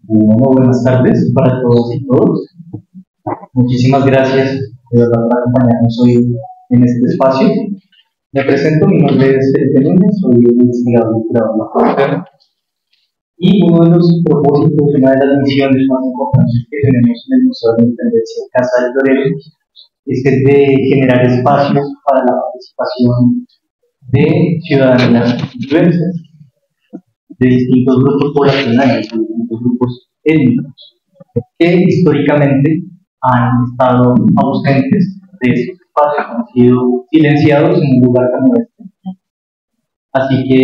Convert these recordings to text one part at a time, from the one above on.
Bueno, buenas tardes para todos y todos. Muchísimas gracias de verdad por acompañarnos hoy en este espacio. Me presento, mi nombre es Felipe Núñez, soy investigador y curador de la Frontera. Y uno de los propósitos, una de las misiones más importantes que tenemos en el Museo de la Independencia Casa del Florero es el de generar espacios para la participación de ciudadanías diversas, de distintos grupos poblacionales, de distintos grupos étnicos, que históricamente han estado ausentes de estos espacios, han sido silenciados en un lugar como este. Así que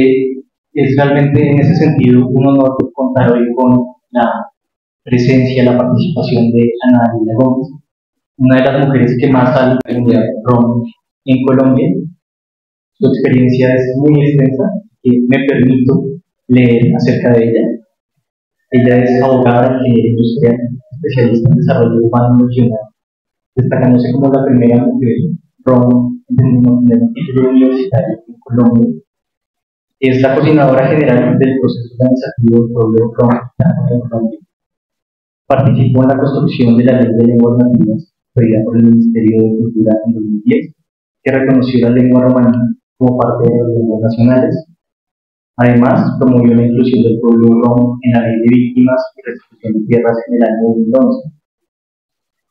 es realmente en ese sentido un honor contar hoy con la presencia, la participación de Ana Dalila Gómez, una de las mujeres que más ha comunidad rom en Colombia. Su experiencia es muy extensa y me permito leer acerca de ella. Ella es abogada, ingeniera industrial, especialista en desarrollo urbano regional, destacándose como la primera mujer rom en el título universitario en Colombia. Es la coordinadora general del proceso organizativo del pueblo rom en Colombia. Participó en la construcción de la Ley de Lenguas Nativas, traída por el Ministerio de Cultura en 2010, que reconoció la lengua romaní como parte de las lenguas nacionales. Además, promovió la inclusión del pueblo rom en la Ley de Víctimas y Restitución de Tierras en el año 2011.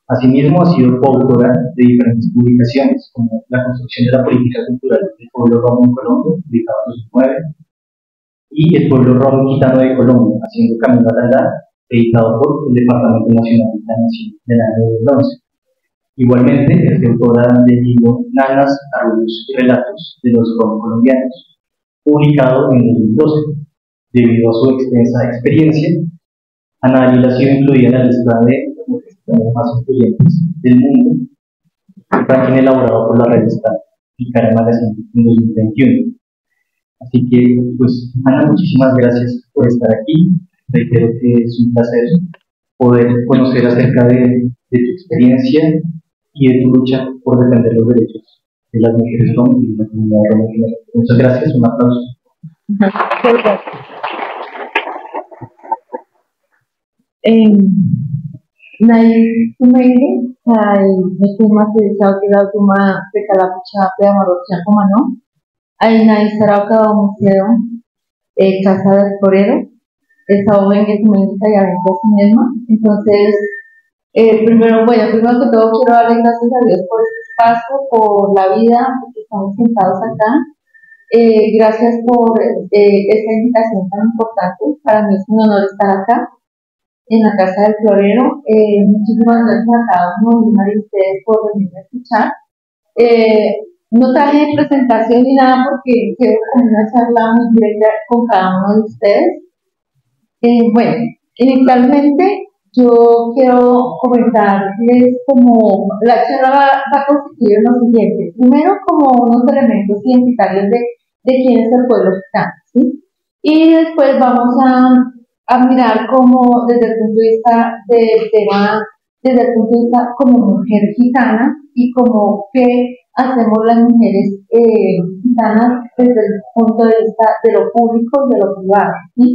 Asimismo, ha sido coautora de diferentes publicaciones, como La construcción de la política cultural del pueblo rom en Colombia, publicado en 2009, y El pueblo rom gitano de Colombia, haciendo camino a la edad, editado por el Departamento Nacional de Planeación del año 2011. Igualmente, es autora del libro Nanas, Arrullos y Relatos de los Rom colombianos, publicado en 2012. Debido a su extensa experiencia, Ana Dalila ha sido incluida en la lista de las mujeres más influyentes del mundo, un ranking elaborado por la revista Picara Magazine en 2021. Así que, pues, Ana, muchísimas gracias por estar aquí. Reitero que es un placer poder conocer acerca de tu experiencia y de tu lucha por defender los derechos de las mujeres rom y de la comunidad rom en general. Muchas gracias, un aplauso. Nai tumaini kai metuma te saukira tuma te kalapucha pe amarocha como no hay nai sarauka museo Casa del Florero esa obra que tu mente ya ven que es misma. Entonces primero que todo quiero darle gracias a Dios por este espacio, por la vida, porque estamos sentados acá. Gracias por esta invitación tan importante. Para mí es un honor estar acá en la Casa del Florero. Muchísimas gracias a cada uno de ustedes por venir a escuchar. No traje presentación ni nada porque quiero como una charla muy directa con cada uno de ustedes. Bueno, inicialmente yo quiero comentarles como la charla va a constituir lo siguiente. Primero, como unos elementos identitarios de quién es el pueblo gitano, ¿sí? Y después vamos a mirar como desde el punto de vista del tema, desde el punto de vista como mujer gitana y como qué hacemos las mujeres gitanas desde el punto de vista de lo público y de lo privado, ¿sí?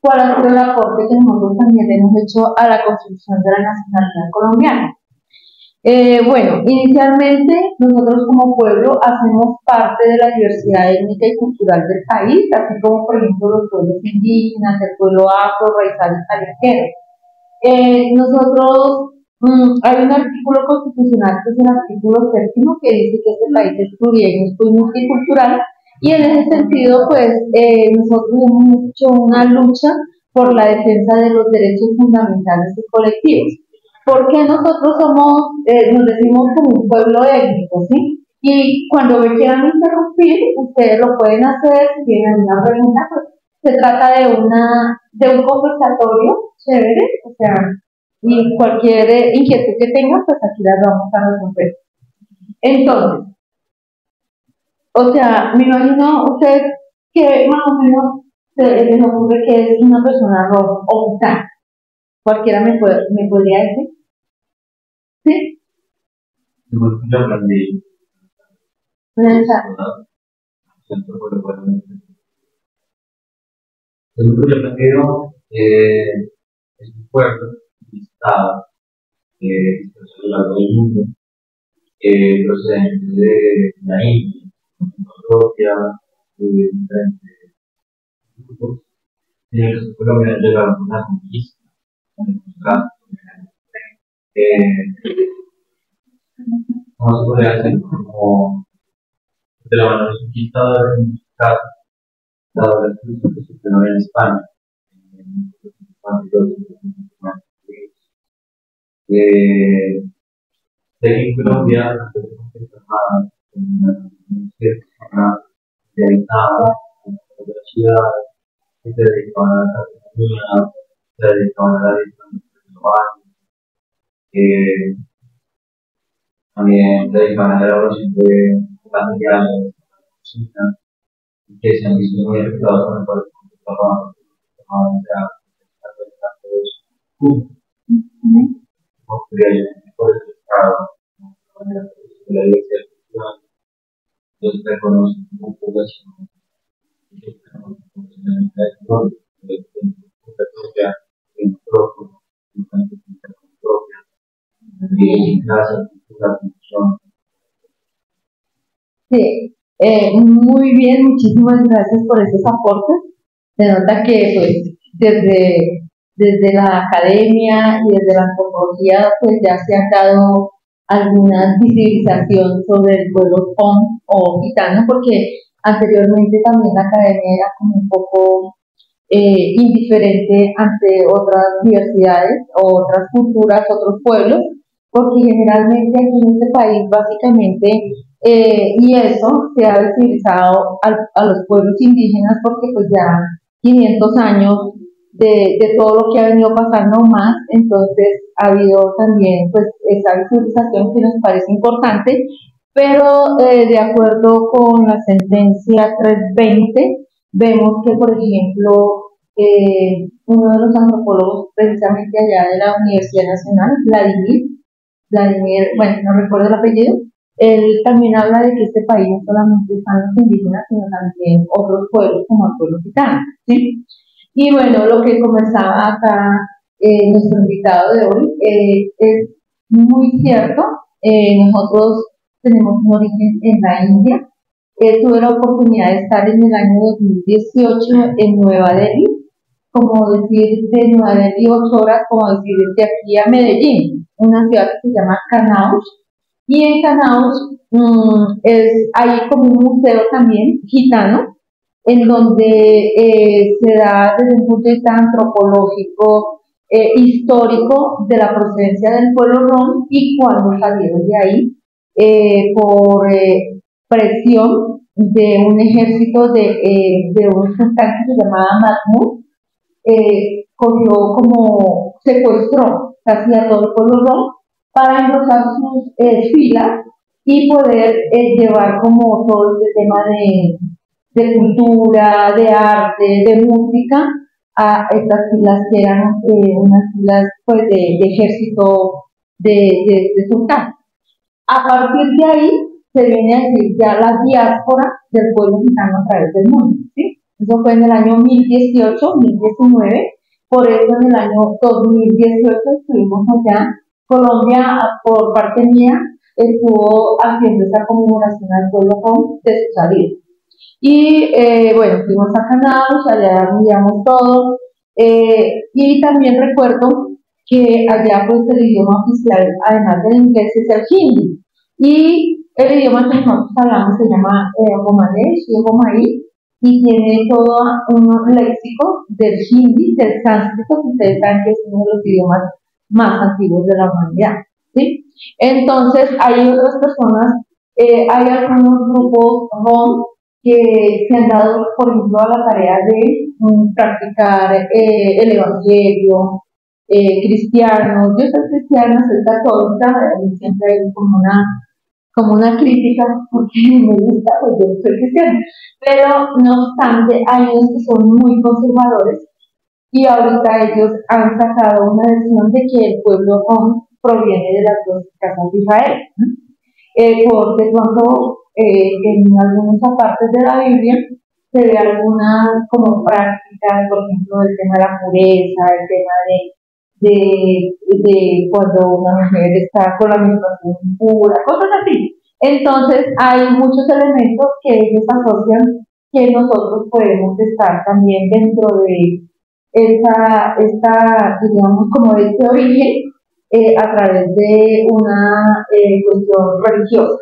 ¿Cuál ha sido el aporte que nosotros también hemos hecho a la construcción de la nacionalidad colombiana? Bueno, inicialmente nosotros como pueblo hacemos parte de la diversidad étnica y cultural del país, así como por ejemplo los pueblos indígenas, el pueblo afro, raizal y callejero. Hay un artículo constitucional que es el artículo 7º que dice que este país es pluriétnico y multicultural, y en ese sentido pues nosotros hemos hecho una lucha por la defensa de los derechos fundamentales y colectivos. ¿Por qué nosotros nos decimos como un pueblo étnico, sí? Y cuando me quieran interrumpir, ustedes lo pueden hacer, si tienen alguna pregunta, pues se trata de un conversatorio chévere, o sea, y cualquier inquietud que tengan, pues aquí las vamos a resolver. Entonces, o sea, me imagino ustedes que más o menos les ocurre que es una persona rom o gitana. Cualquiera me podría decir. ¿Sí? Yo planteo es un pueblo visitado a lo largo del mundo, procedente de la India, propia, de diferentes grupos. Los colombianos llegaron con la conquista, con el contrato. ¿Cómo se podría hacer? Como de la mano de los conquistadores, en este caso, dado la situación que se no en España, en Colombia, antes de conquistar nada, una cierta zona de habitaba, de la ciudad, que se dedicaban a la gastronomía, se dedicaban a la distribución global, también se dedicaban a la elaboración de materiales, de la cocina, que se han visto muy afectados con el trabajo de trabajo, por el Estado, la diversidad cultural, los reconocen como población, Sí, muy bien, muchísimas gracias por esos aportes. Se nota que pues desde la academia y desde la antropología pues ya se ha dado alguna visibilización sobre el pueblo Fon o gitano, porque anteriormente también la academia era como un poco indiferente ante otras diversidades o otras culturas, otros pueblos, porque generalmente aquí en este país básicamente, y eso se ha visibilizado a los pueblos indígenas porque pues ya 500 años de todo lo que ha venido pasando más, entonces ha habido también pues esa visibilización que nos parece importante, pero de acuerdo con la sentencia 320, vemos que, por ejemplo, uno de los antropólogos precisamente allá de la Universidad Nacional, Vladimir, bueno, no recuerdo el apellido, él también habla de que este país no solamente están los indígenas, sino también otros pueblos como el pueblo gitano, ¿sí? Y bueno, lo que conversaba acá nuestro invitado de hoy es muy cierto. Nosotros tenemos un origen en la India. Tuve la oportunidad de estar en el año 2018 en Nueva Delhi, como decir de Nueva Delhi 8 horas, como decir de aquí a Medellín, una ciudad que se llama Kanaus. Y en Kanaus hay como un museo también gitano, en donde se da desde un punto de vista antropológico, histórico, de la procedencia del pueblo rom y cuando salieron de ahí por presión de un ejército de un sultán que se llamaba Mahmud, cogió como secuestró casi a todo el pueblo rom para engrosar sus filas y poder llevar como todo este tema de cultura, de arte, de música a estas filas que eran unas filas pues de ejército de sultán. A partir de ahí se viene a decir ya la diáspora del pueblo gitano a través del mundo, ¿sí? Eso fue en el año 1018, 1019, por eso en el año 2018 estuvimos allá. Colombia, por parte mía, estuvo haciendo esa conmemoración al pueblo con de su salida. Y bueno, fuimos a Canados, allá miramos todo, y también recuerdo que allá pues el idioma oficial, además del inglés, es el hindi. Y el idioma que nosotros hablamos se llama Romanesh y Romaí, y tiene todo un léxico del hindi, del sánscrito, que ustedes saben que es uno de los idiomas más antiguos de la humanidad, ¿sí? Entonces, hay otras personas, hay algunos grupos rom que se han dado, por ejemplo, a la tarea de practicar el evangelio, cristianos. Yo soy cristiana, soy católica, siempre hay como una crítica, porque me gusta, pues yo soy cristiana, pero no obstante, hay unos que son muy conservadores y ahorita ellos han sacado una versión de que el pueblo proviene de las dos casas de Israel. Por de pronto, en algunas partes de la Biblia se ve algunas como prácticas, por ejemplo, el tema de la pureza, el tema de cuando una mujer está con la menstruación pura, cosas así. Entonces, hay muchos elementos que ellos asocian que nosotros podemos estar también dentro de digamos, como de este origen a través de una cuestión religiosa.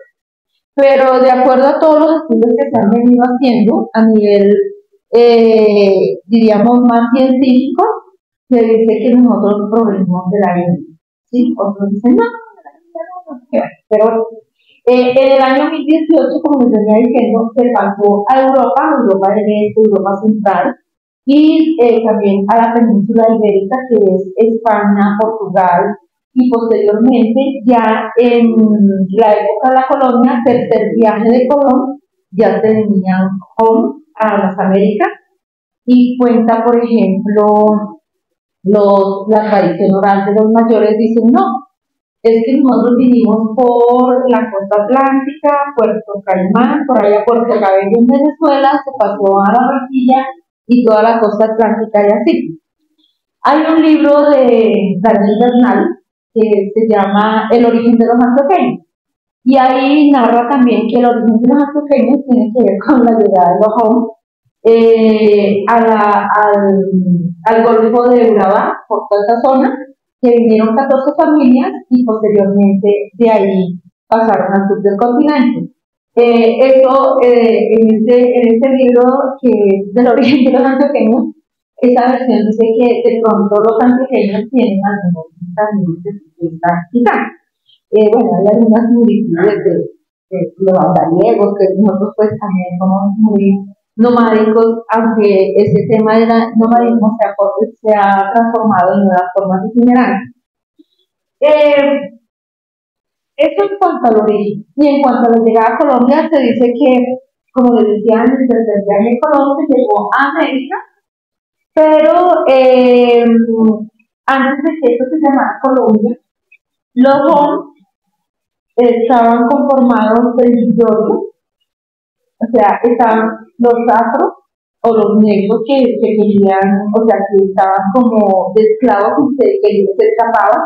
Pero de acuerdo a todos los estudios que se han venido haciendo a nivel, diríamos, más científico, se dice que nosotros provenimos de la India. ¿Sí? Otros dicen, no, pero en el año 2018, como les venía diciendo, se pasó a Europa del Este, Europa Central, y también a la península ibérica, que es España, Portugal, y posteriormente, ya en la época de la colonia, tercer viaje de Colón, ya se venían a las Américas, y cuenta, por ejemplo, la tradición oral de los mayores, dicen, no, es que nosotros vinimos por la costa atlántica, Puerto Caimán, por allá Puerto Cabello en Venezuela, se pasó a la Barquilla y toda la costa atlántica y así. Hay un libro de Daniel Bernal que se llama El origen de los antioqueños, y ahí narra también que el origen de los antioqueños tiene que ver con la llegada de los Hom al Golfo de Urabá, por toda esa zona, que vinieron 14 familias y posteriormente de ahí pasaron al sur del continente. En este libro, que es del origen de los antioqueños, esa versión dice que de pronto los antioqueños tienen algunos similitudes que están quitando. Bueno, hay algunas similitudes de los andallegos, que nosotros pues también somos muy nomádicos, aunque ese tema del nomadismo se ha transformado en nuevas formas itinerantes. Eso en cuanto al origen. Y en cuanto a la llegada a Colombia, se dice que, como les decía antes, desde el viaje de Colón se llegó a América, pero antes de que esto se llamara Colombia, los Hom estaban conformados de indios, o sea, estaban los afros o los negros que querían, o sea, que estaban como de esclavos y se escapaban.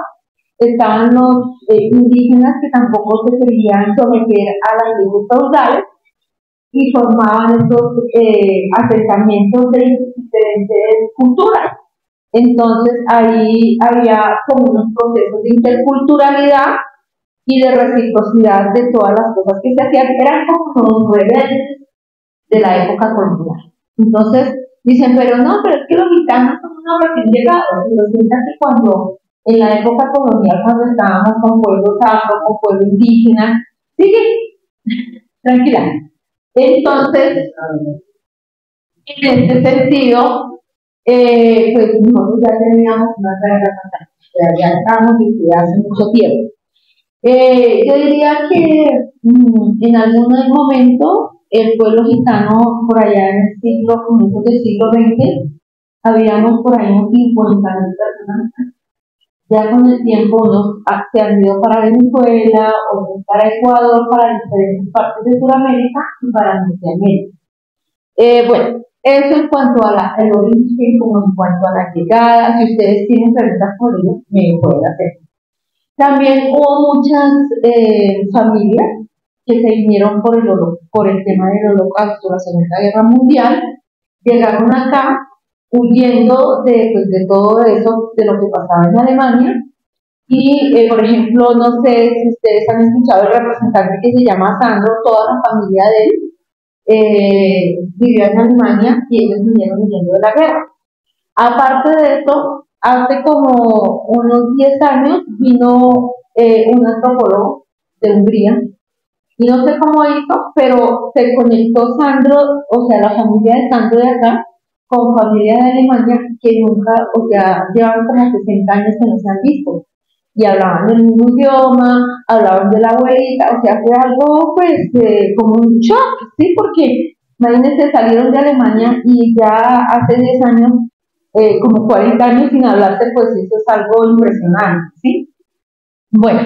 Estaban los indígenas que tampoco se querían someter a las leyes feudales y formaban estos asentamientos de diferentes culturas. Entonces ahí había como unos procesos de interculturalidad y de reciprocidad de todas las cosas que se hacían. Eran como los rebeldes de la época colonial. Entonces dicen, pero es que los gitanos son unos recién llegados. Y resulta que cuando en la época colonial, cuando estábamos con pueblos afro, con pueblos indígenas, sigue, tranquila. Entonces, en este sentido, pues nosotros ya teníamos una carrera fantástica, ya estábamos desde hace mucho tiempo. Yo diría que en algún momento el pueblo gitano, por allá en el comienzos del siglo XX, habíamos por ahí unos 50.000 personas. Ya con el tiempo unos se han ido para Venezuela, otros para Ecuador, para diferentes partes de Sudamérica y para Norteamérica. Bueno, eso en cuanto al origen, como en cuanto a la llegada. Si ustedes tienen preguntas por ello, me pueden hacer. También hubo muchas familias que se vinieron por el tema del Holocausto, la Segunda Guerra Mundial, llegaron acá huyendo de todo eso, de lo que pasaba en Alemania. Y, por ejemplo, no sé si ustedes han escuchado el representante que se llama Sandro, toda la familia de él vivió en Alemania y ellos vinieron huyendo de la guerra. Aparte de esto, hace como unos 10 años vino un antropólogo de Hungría, y no sé cómo hizo, pero se conectó Sandro, o sea, la familia de Sandro de acá, con familia de Alemania que nunca, o sea, llevan como 60 años que no se han visto, y hablaban el mismo idioma, hablaban de la abuelita, o sea, fue algo pues como un shock, ¿sí? Porque imagínense, salieron de Alemania y ya hace 10 años, como 40 años sin hablarse, pues eso es algo impresionante, ¿sí? Bueno,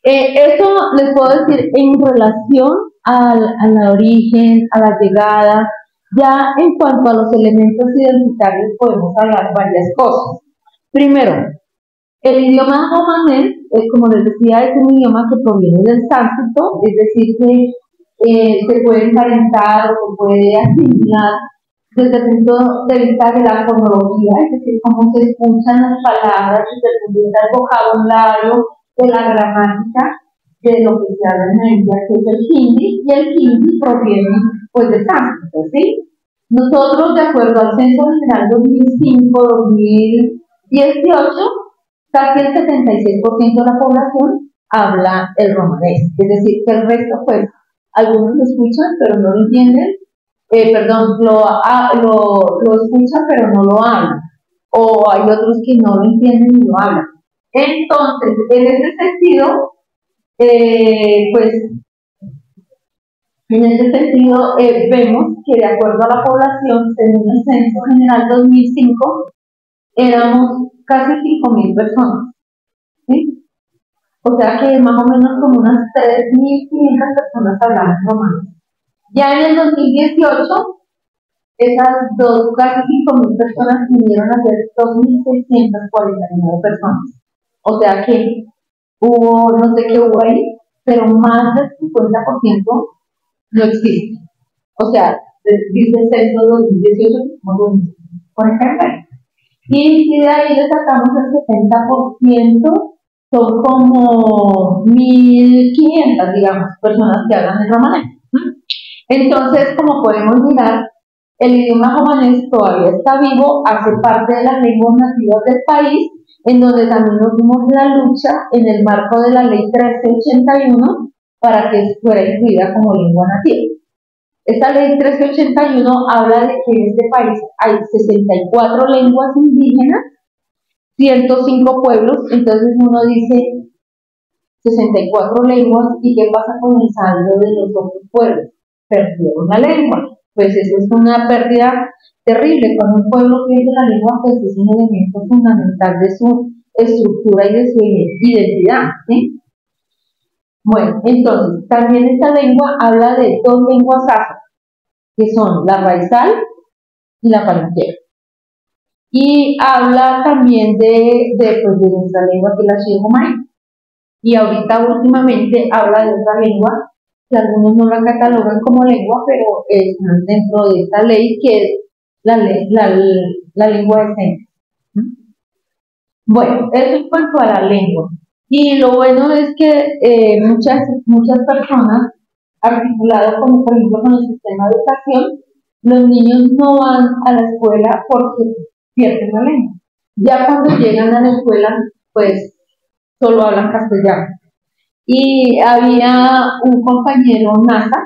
eso les puedo decir en relación al origen, a la llegada. Ya en cuanto a los elementos identitarios podemos hablar varias cosas. Primero, El idioma romanés, como les decía, es un idioma que proviene del sánscrito, es decir, que se puede emparentar o se puede asimilar desde el punto de vista de la fonología, es decir, cómo se escuchan las palabras, desde el punto de vista del vocabulario, de la gramática, de lo que se habla en la India, que es el hindi, y el hindi proviene pues del sánscrito, ¿sí? Nosotros, de acuerdo al Censo General 2005-2018, casi el 76% de la población habla el romanés, es decir, que el resto, pues, algunos lo escuchan, pero no lo entienden, lo escuchan, pero no lo hablan, o hay otros que no lo entienden y lo hablan. Entonces, en ese sentido, vemos que de acuerdo a la población, según el Censo General 2005, éramos casi 5.000 personas, ¿sí? O sea que más o menos como unas 3.500 personas hablaban romanos. Ya en el 2018, esas casi 5.000 personas vinieron a ser 2.649 personas. O sea que no sé qué hubo ahí, pero más del 50% no existe. O sea, dice el censo 2018 como 40. Y si de ahí le sacamos el 70%, son como 1.500, digamos, personas que hablan el romanés. Entonces, como podemos mirar, el idioma romanés todavía está vivo, hace parte de las lenguas nativas del país, en donde también nos dimos la lucha en el marco de la ley 1381 para que fuera incluida como lengua nativa. Esta ley 1381 habla de que en este país hay 64 lenguas indígenas, 105 pueblos, entonces uno dice 64 lenguas, ¿y qué pasa con el saldo de los otros pueblos? Perdieron la lengua. Pues eso es una pérdida terrible. Cuando un pueblo pierde la lengua, pues es un elemento fundamental de su estructura y de su identidad, ¿sí? Bueno, entonces, también esta lengua habla de dos lenguas afro, que son la raizal y la palenquera. Y habla también de nuestra lengua, que es la chiromay. Y ahorita, últimamente, habla de otra lengua, que algunos no la catalogan como lengua, pero están dentro de esta ley, que es la lengua de señas. Bueno, eso en cuanto a la lengua. Y lo bueno es que muchas personas, articulado como por ejemplo con el sistema de educación, los niños no van a la escuela porque pierden la lengua. Ya cuando llegan a la escuela, pues solo hablan castellano. Y había un compañero NASA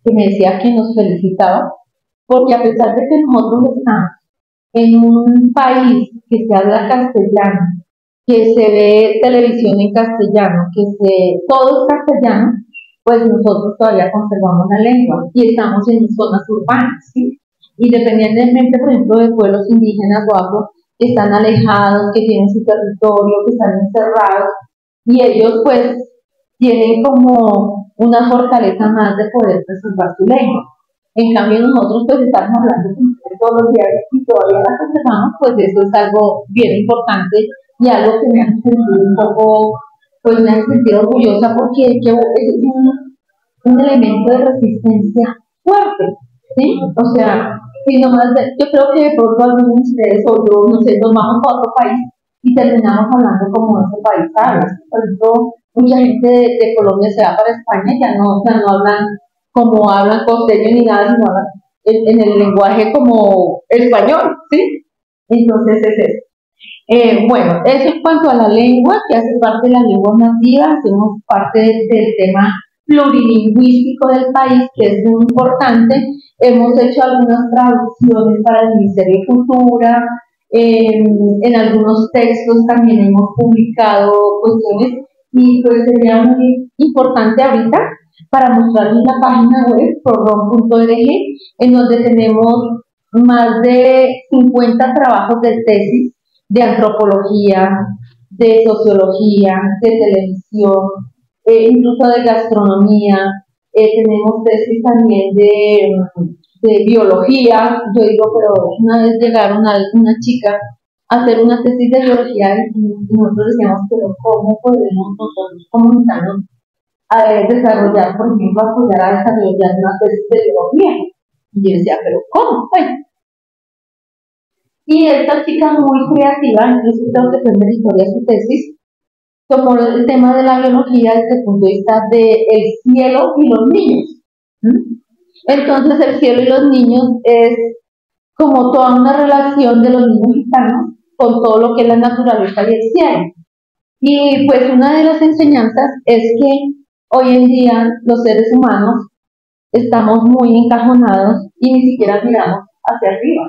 que me decía que nos felicitaba, porque a pesar de que nosotros estamos en un país que se habla castellano, que se ve televisión en castellano, todo es castellano, pues nosotros todavía conservamos la lengua y estamos en zonas urbanas, ¿sí? Independientemente, por ejemplo, de pueblos indígenas o afro que están alejados, que tienen su territorio, que están encerrados, y ellos pues tienen como una fortaleza más de poder preservar su lengua. En cambio nosotros pues estamos hablando todos los días y todavía la conservamos, pues eso es algo bien importante y algo que me hace sentir un poco, pues me hace sentir orgullosa porque es un elemento de resistencia fuerte, ¿sí? O sea, si nomás yo creo que de pronto algunos de ustedes o yo, no sé, nos vamos a otro país y terminamos hablando como ese país habla. Por ejemplo, mucha gente de Colombia se va para España y ya no hablan como hablan costeño ni nada, sino hablan en el lenguaje como español, ¿sí? Entonces es eso. Bueno, eso en cuanto a la lengua, que hace parte de las lenguas nativas, hacemos parte del tema plurilingüístico del país, que es muy importante. Hemos hecho algunas traducciones para el Ministerio de Cultura, en algunos textos también hemos publicado cuestiones y pues sería muy importante ahorita para mostrarles la página web porrom.org, en donde tenemos más de 50 trabajos de tesis de antropología, de sociología, de televisión, incluso de gastronomía. Tenemos tesis también de biología. Yo digo, pero una vez llegaron una chica hacer una tesis de biología y nosotros decíamos, pero ¿cómo podemos nosotros como gitanos desarrollar, por ejemplo, apoyar a desarrollar una tesis de biología? Y yo decía, pero ¿cómo? Bueno, y esta chica muy creativa, incluso creo que fue meritoria su tesis, tomó el tema de la biología desde el punto de vista del cielo y los niños. Entonces el cielo y los niños es como toda una relación de los niños gitanos con todo lo que es la naturaleza y el cielo. Y pues una de las enseñanzas es que hoy en día los seres humanos estamos muy encajonados y ni siquiera miramos hacia arriba.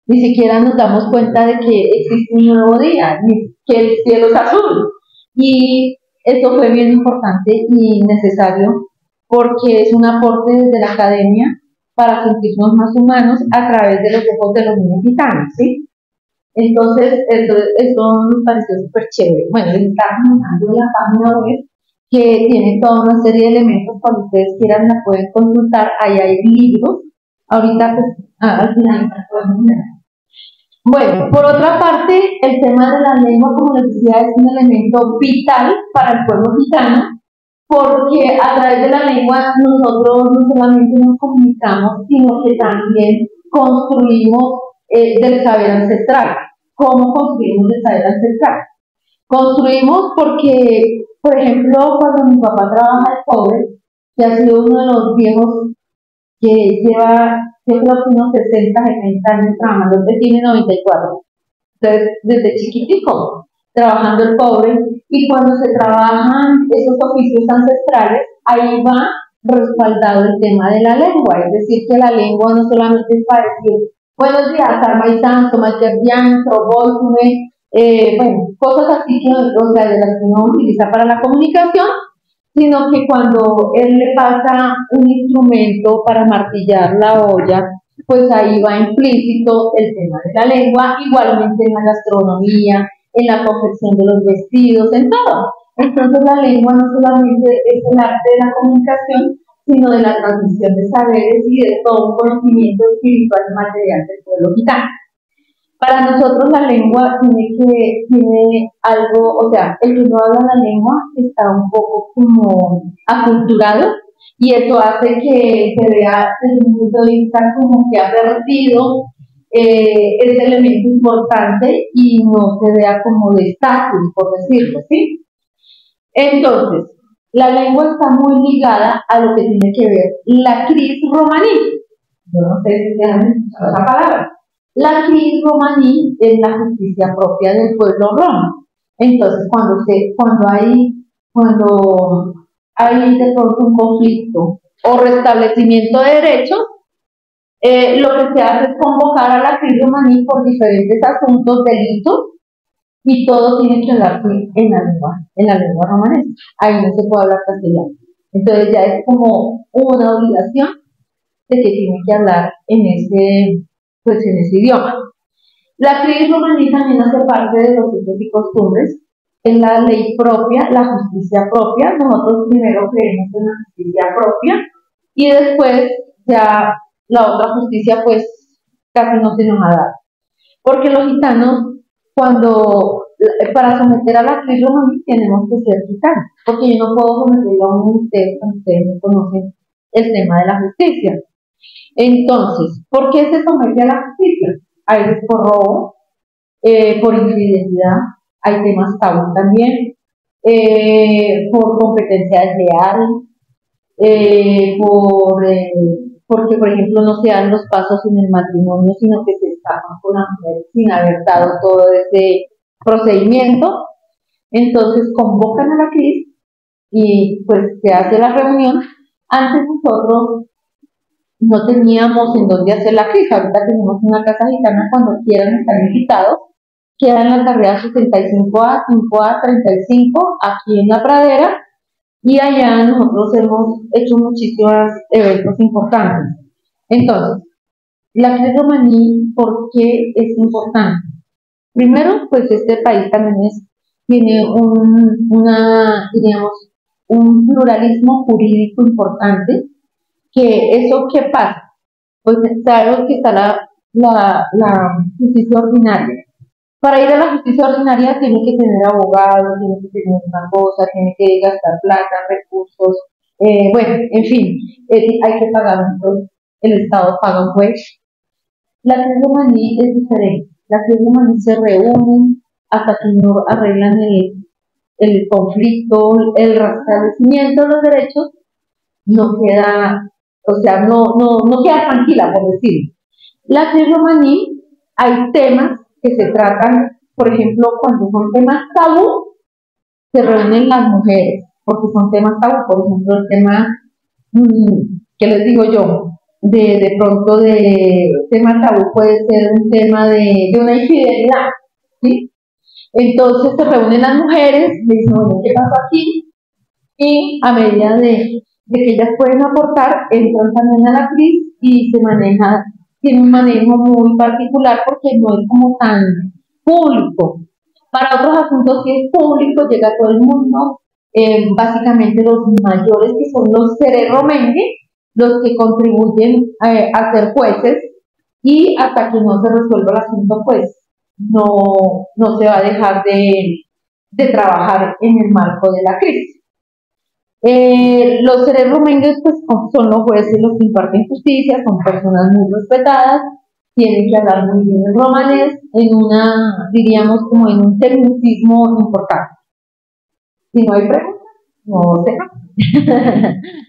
Ni siquiera nos damos cuenta de que existe un nuevo día, ni que el cielo es azul. Y eso fue bien importante y necesario porque es un aporte desde la academia para sentirnos más humanos a través de los ojos de los niños gitanos, ¿sí? Entonces, eso nos pareció súper chévere. Bueno, les estaba mandando la página web que tiene toda una serie de elementos. Cuando ustedes quieran la pueden consultar. Ahí hay libros. Ahorita, pues, al final la pueden mirar. Bueno, por otra parte, el tema de la lengua, como les decía, es un elemento vital para el pueblo gitano, porque a través de la lengua nosotros no solamente nos comunicamos, sino que también construimos del saber ancestral. ¿Cómo construimos el saber ancestral? Construimos porque, por ejemplo, cuando mi papá trabaja el cobre, que ha sido uno de los viejos que lleva, yo creo que unos 60, 70 años trabajando, usted tiene 94, entonces desde chiquitico trabajando el cobre, y cuando se trabajan esos oficios ancestrales, ahí va respaldado el tema de la lengua, es decir, que la lengua no solamente es para decir buenos días, Armaitán, Tomaterbian, Troboltume, bueno, cosas así que, o sea, de las que uno utiliza para la comunicación, sino que cuando él le pasa un instrumento para martillar la olla, pues ahí va implícito el tema de la lengua, igualmente en la gastronomía, en la confección de los vestidos, en todo. Entonces la lengua no solamente es el arte de la comunicación, sino de la transmisión de saberes y de todo un conocimiento espiritual y material del pueblo gitano. Para nosotros la lengua tiene algo, o sea, el que no habla la lengua está un poco como aculturado, y eso hace que se vea desde un punto de vista como que ha perdido ese elemento importante y no se vea como de estatus, por decirlo, ¿sí? Entonces, la lengua está muy ligada a lo que tiene que ver la cris romaní. Yo no sé si se han escuchado esa palabra. La cris romaní es la justicia propia del pueblo romano. Entonces, cuando hay de pronto un conflicto o restablecimiento de derechos, lo que se hace es convocar a la cris romaní por diferentes asuntos, delitos, y todo tiene que hablarse en la lengua romanesa. Ahí no se puede hablar castellano. Entonces ya es como una obligación de que tiene que hablar en ese idioma. La cris romaní también hace parte de los usos y costumbres. En la ley propia, la justicia propia. Nosotros primero creemos en la justicia propia y después ya la otra justicia pues casi no se nos ha dado. Porque los gitanos, para someter a la cris romaní tenemos que ser gitanos, porque yo no puedo someterlo a ustedes no conocen el tema de la justicia. Entonces, ¿por qué se somete a la justicia? Hay veces por robo, por infidelidad, hay temas tabú también, por competencia desleal, porque, por ejemplo, no se dan los pasos en el matrimonio, sino que se escapan con la mujer sin haber dado todo ese procedimiento. Entonces convocan a la cris y pues se hace la reunión. Antes nosotros no teníamos en dónde hacer la cris, ahorita tenemos una casa gitana, cuando quieran están invitados, queda en la carrera 65A, 5A, 35, aquí en la Pradera, y allá nosotros hemos hecho muchísimos eventos importantes. Entonces, la cris romaní, ¿por qué es importante? Primero, pues este país también tiene un pluralismo jurídico importante, que eso, ¿qué pasa? Pues sabemos que está la justicia ordinaria, Para ir a la justicia ordinaria tiene que tener abogado, tiene que tener una cosa, tiene que gastar plata, recursos, bueno, en fin, hay que pagar un juez, el Estado paga un juez. La tribu romaní es diferente. La tribu romaní se reúnen hasta que no arreglan el conflicto, el restablecimiento de los derechos, no queda, o sea, no queda tranquila, por decirlo. La tribu romaní, hay temas que se tratan, por ejemplo, cuando son temas tabú, se reúnen las mujeres, porque son temas tabú, por ejemplo, el tema, ¿qué les digo yo? De pronto de tema tabú puede ser un tema de una infidelidad, ¿sí? Entonces se reúnen las mujeres, le dicen, bueno, ¿qué pasó aquí? Y a medida de que ellas pueden aportar, entran también a la crisis y tiene un manejo muy particular porque no es como tan público. Para otros asuntos sí es público, llega a todo el mundo, básicamente los mayores que son los sereromengue, los que contribuyen a ser jueces, y hasta que no se resuelva el asunto, pues no se va a dejar de trabajar en el marco de la crisis. Los sereromengues pues, son los jueces los que imparten justicia, son personas muy respetadas, tienen que hablar muy bien el romanés, diríamos como en un tecnicismo importante. Si no hay preguntas, no sé.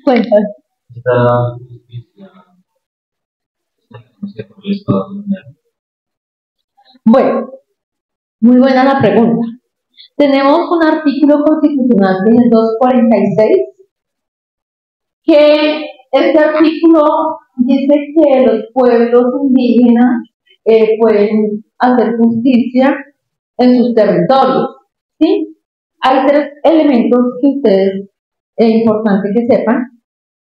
Cuéntanos. Esta justicia se por el Estado colombiano. Bueno, muy buena la pregunta. Tenemos un artículo constitucional que es el 246, que este artículo dice que los pueblos indígenas pueden hacer justicia en sus territorios, ¿sí? Hay tres elementos que ustedes es importante que sepan,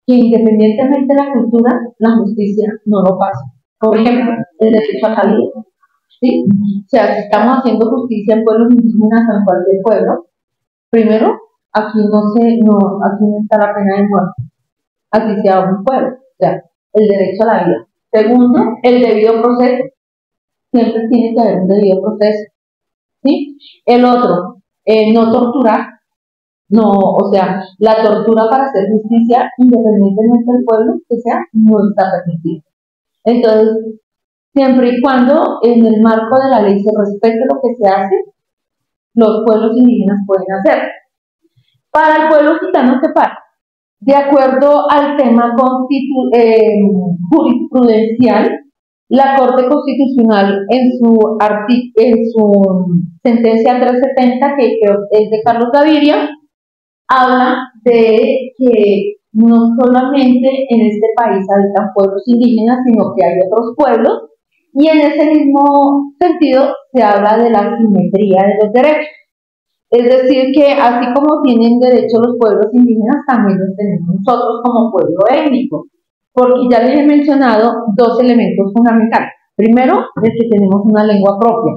que independientemente de la cultura, la justicia no lo pasa. Por ejemplo, el derecho a salir, ¿sí? O sea, si estamos haciendo justicia en pueblos indígenas al cual del pueblo, primero, aquí no está la pena de muerte, así sea un pueblo, o sea, el derecho a la vida. Segundo, el debido proceso, siempre tiene que haber un debido proceso, ¿sí? El otro, no torturar, o sea, la tortura para hacer justicia, independientemente del pueblo que sea, no está permitida. Entonces, siempre y cuando en el marco de la ley se respete lo que se hace, los pueblos indígenas pueden hacer. Para el pueblo gitano, ¿qué pasa? De acuerdo al tema jurisprudencial, la Corte Constitucional en su sentencia 370, que creo es de Carlos Gaviria, habla de que no solamente en este país habitan pueblos indígenas, sino que hay otros pueblos, y en ese mismo sentido se habla de la simetría de los derechos. Es decir, que así como tienen derecho los pueblos indígenas, también los tenemos nosotros como pueblo étnico, porque ya les he mencionado dos elementos fundamentales. Primero, es que tenemos una lengua propia.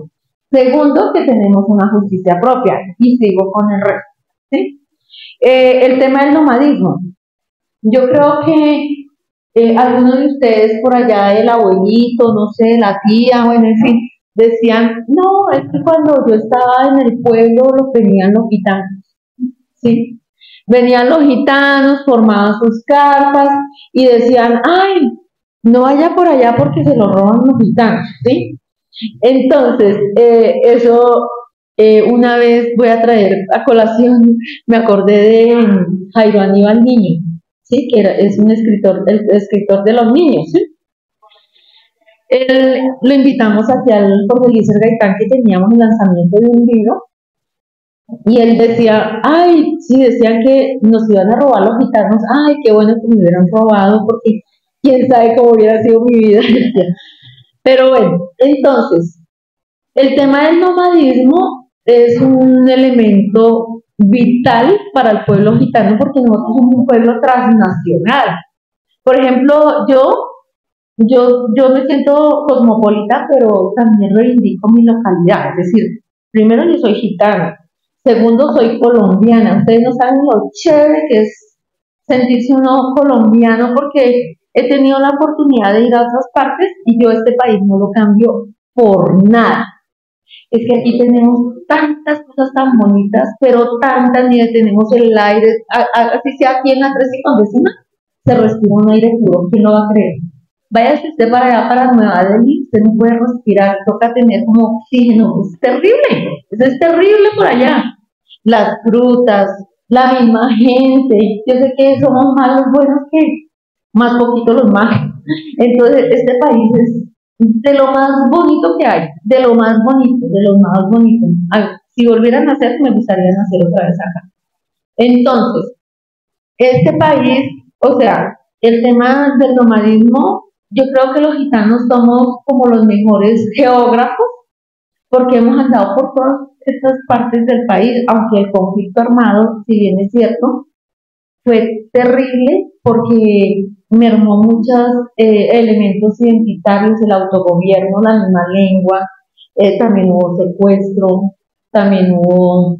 Segundo, que tenemos una justicia propia. Y sigo con el resto, ¿sí? El tema del nomadismo. Yo creo que algunos de ustedes por allá, el abuelito, no sé, la tía, bueno, en fin, decían, no, es que cuando yo estaba en el pueblo venían los gitanos, ¿sí? Venían los gitanos, formaban sus carpas y decían, ay, no vaya por allá porque se lo roban los gitanos, ¿sí? Entonces, una vez voy a traer a colación, me acordé de Jairo Aníbal Niño, ¿sí? Que es un escritor, el escritor de los niños, ¿sí? Lo invitamos hacia el Jorge Eliezer Gaitán, que teníamos el lanzamiento de un libro, y él decía, ay, sí, decían que nos iban a robar los gitanos, ay, qué bueno que me hubieran robado, porque quién sabe cómo hubiera sido mi vida. Pero bueno, entonces, el tema del nomadismo es un elemento vital para el pueblo gitano, porque nosotros somos un pueblo transnacional. Por ejemplo, yo me siento cosmopolita, pero también reivindico mi localidad. Es decir, primero yo soy gitana, segundo soy colombiana. Ustedes no saben lo chévere que es sentirse uno colombiano, porque he tenido la oportunidad de ir a otras partes y yo este país no lo cambio por nada. es que aquí tenemos tantas cosas tan bonitas, pero tantas, mira, tenemos el aire, así sea aquí en la 3 y con vecina, se respira un aire puro, ¿quién lo va a creer? Váyase usted para allá, para Nueva Delhi, usted no puede respirar, toca tener como oxígeno, es terrible, eso es terrible por allá. Las frutas, la misma gente, yo sé que somos más los buenos que más poquito los malos. Entonces, este país es de lo más bonito que hay, de lo más bonito, de lo más bonito. Si volvieran a nacer, me gustaría nacer otra vez acá. Entonces, este país, o sea, el tema del nomadismo, yo creo que los gitanos somos como los mejores geógrafos, porque hemos andado por todas estas partes del país, aunque el conflicto armado, si bien es cierto, fue terrible porque mermó muchos elementos identitarios, el autogobierno, la misma lengua, también hubo secuestro, también hubo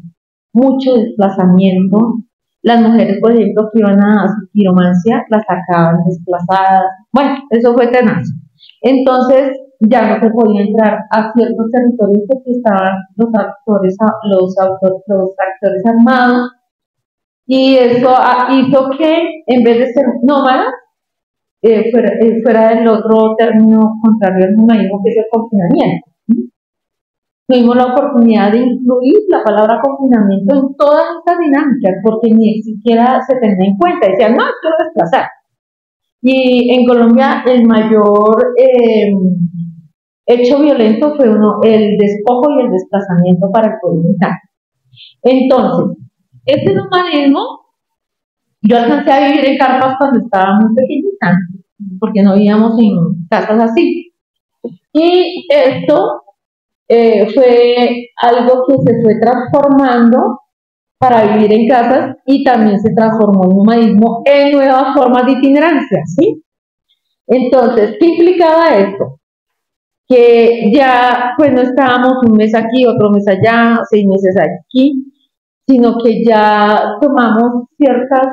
mucho desplazamiento. Las mujeres, por ejemplo, que iban a su quiromancia, las sacaban desplazadas. Bueno, eso fue tenaz. Entonces, ya no se podía entrar a ciertos territorios porque estaban los actores armados, y eso hizo que en vez de ser nómadas, fuera del otro término contrario al nomadismo, que es el confinamiento. Tuvimos la oportunidad de incluir la palabra confinamiento en todas estas dinámicas, porque ni siquiera se tenía en cuenta, decían, no, esto es desplazar. Y en Colombia el mayor hecho violento fue el despojo y el desplazamiento para el pueblo gitano. Entonces, este nomadismo, yo alcancé a vivir en carpas cuando estaba muy pequeñita, porque no vivíamos en casas así. Y esto fue algo que se fue transformando para vivir en casas, y también se transformó el nomadismo en nuevas formas de itinerancia, ¿sí? Entonces, ¿qué implicaba esto? Que ya pues no estábamos un mes aquí, otro mes allá, 6 meses aquí, sino que ya tomamos ciertas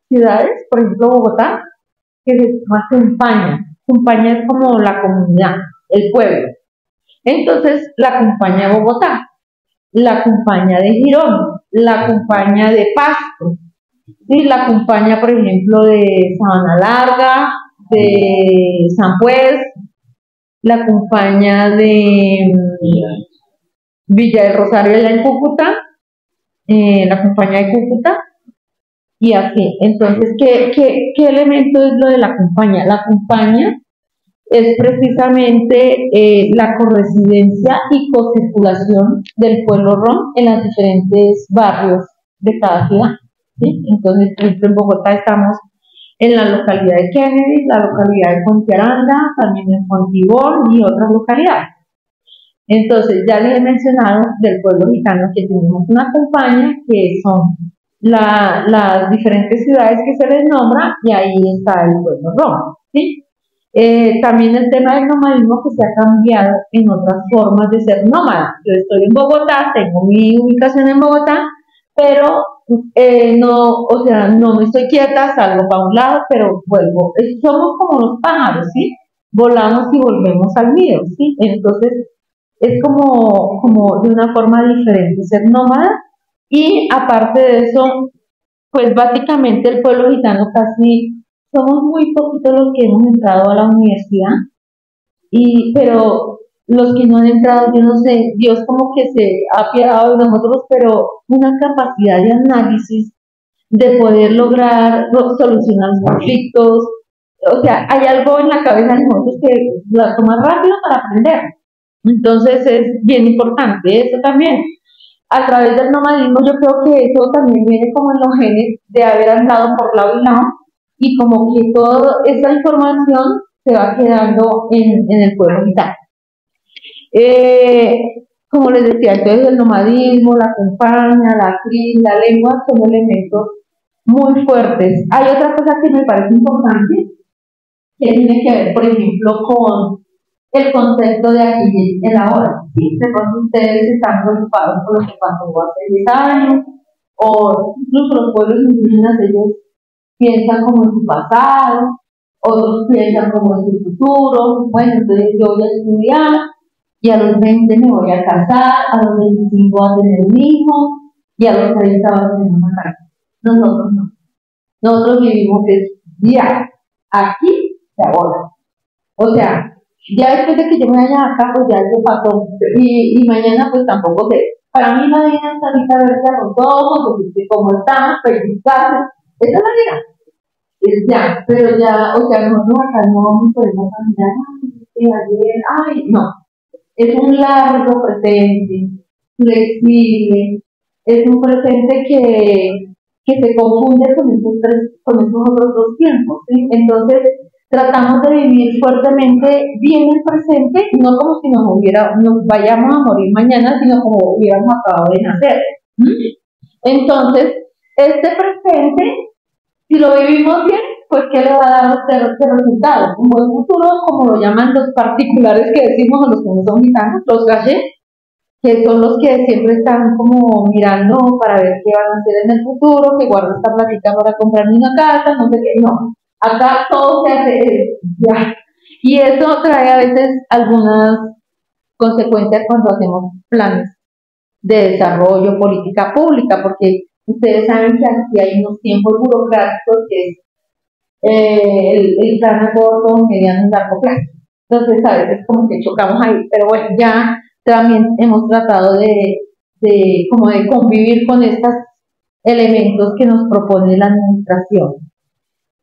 ciudades, por ejemplo Bogotá, que se llama Cumpaña. Cumpaña es como la comunidad, el pueblo. Entonces, la Cumpaña de Bogotá, la Cumpaña de Girón, la Cumpaña de Pasto, y la Cumpaña, por ejemplo, de Sabana Larga, de San Juez, la Cumpaña de Villa del Rosario allá en Cúcuta, la Cumpaña de Cúcuta, y así. Entonces, ¿qué elemento es lo de la Cumpaña? La Cumpaña es precisamente la corresidencia y cocirculación del pueblo rom en los diferentes barrios de cada ciudad, ¿sí? Entonces, por ejemplo, en Bogotá estamos en la localidad de Kennedy, la localidad de Ponte Aranda, también en Fontibón y otras localidades. Entonces, ya les he mencionado del pueblo gitano que tenemos una Cumpaña, que son las diferentes ciudades que se les nombra, y ahí está el pueblo rom, ¿sí? También el tema del nomadismo, que se ha cambiado en otras formas de ser nómada. Yo estoy en Bogotá, tengo mi ubicación en Bogotá, pero no me estoy quieta, salgo para un lado, pero vuelvo. Somos como los pájaros, ¿sí? Volamos y volvemos al nido, ¿sí? Entonces, es como de una forma diferente ser nómada. Y aparte de eso, pues básicamente el pueblo gitano casi somos muy poquitos los que hemos entrado a la universidad, pero los que no han entrado, yo no sé, Dios como que se ha apiadado de nosotros, pero una capacidad de análisis, de poder lograr solucionar los conflictos, o sea, hay algo en la cabeza de nosotros que la toma rápido para aprender. Entonces es bien importante eso también. A través del nomadismo yo creo que eso también viene como en los genes de haber andado por lado y lado, y como que toda esa información se va quedando en el pueblo gitano. Como les decía, entonces el nomadismo, la Cumpaña, la CRI, la lengua son elementos muy fuertes. Hay otra cosa que me parece importante, que tiene que ver, por ejemplo, con el concepto de aquí y el ahora. ¿Sí? De pronto ustedes están preocupados por lo que pasó hace 10 años, o incluso los pueblos indígenas, ellos piensan como en su pasado, otros piensan como en su futuro. Bueno, entonces yo voy a estudiar y a los 20 me voy a casar, a los 25 voy a tener un hijo, y a los 30 voy a tener una casa. Nosotros no. Nosotros vivimos es ya, aquí y ahora. O sea, ya después de que yo me vaya acá, pues ya eso pasó. Y mañana, pues tampoco sé. Para mí la vida es ahorita verse a los ojos, decir cómo estamos, felicitarse. Esa es la vida. Es ya, pero ya, o sea, nosotros acá no podemos caminar, ayer, ay, no. Es un largo presente, flexible, es un presente que se confunde con esos otros dos tiempos, ¿sí? Entonces, tratamos de vivir fuertemente bien el presente, no como si nos vayamos a morir mañana, sino como hubiéramos acabado de nacer. Entonces, este presente, si lo vivimos bien, pues ¿qué le va a dar a usted este resultado? Un buen futuro, como lo llaman los particulares que decimos, o los que no son gitanos, los gallés, que son los que siempre están como mirando para ver qué van a hacer en el futuro, que guardo esta plática para comprarme una casa, no sé qué, no. Acá todo se hace ya. Y eso trae a veces algunas consecuencias cuando hacemos planes de desarrollo, política pública, porque ustedes saben que aquí hay unos tiempos burocráticos que es el plan a corto, mediano y largo plazo. Entonces a veces como que chocamos ahí, pero bueno, ya también hemos tratado como de convivir con estos elementos que nos propone la administración.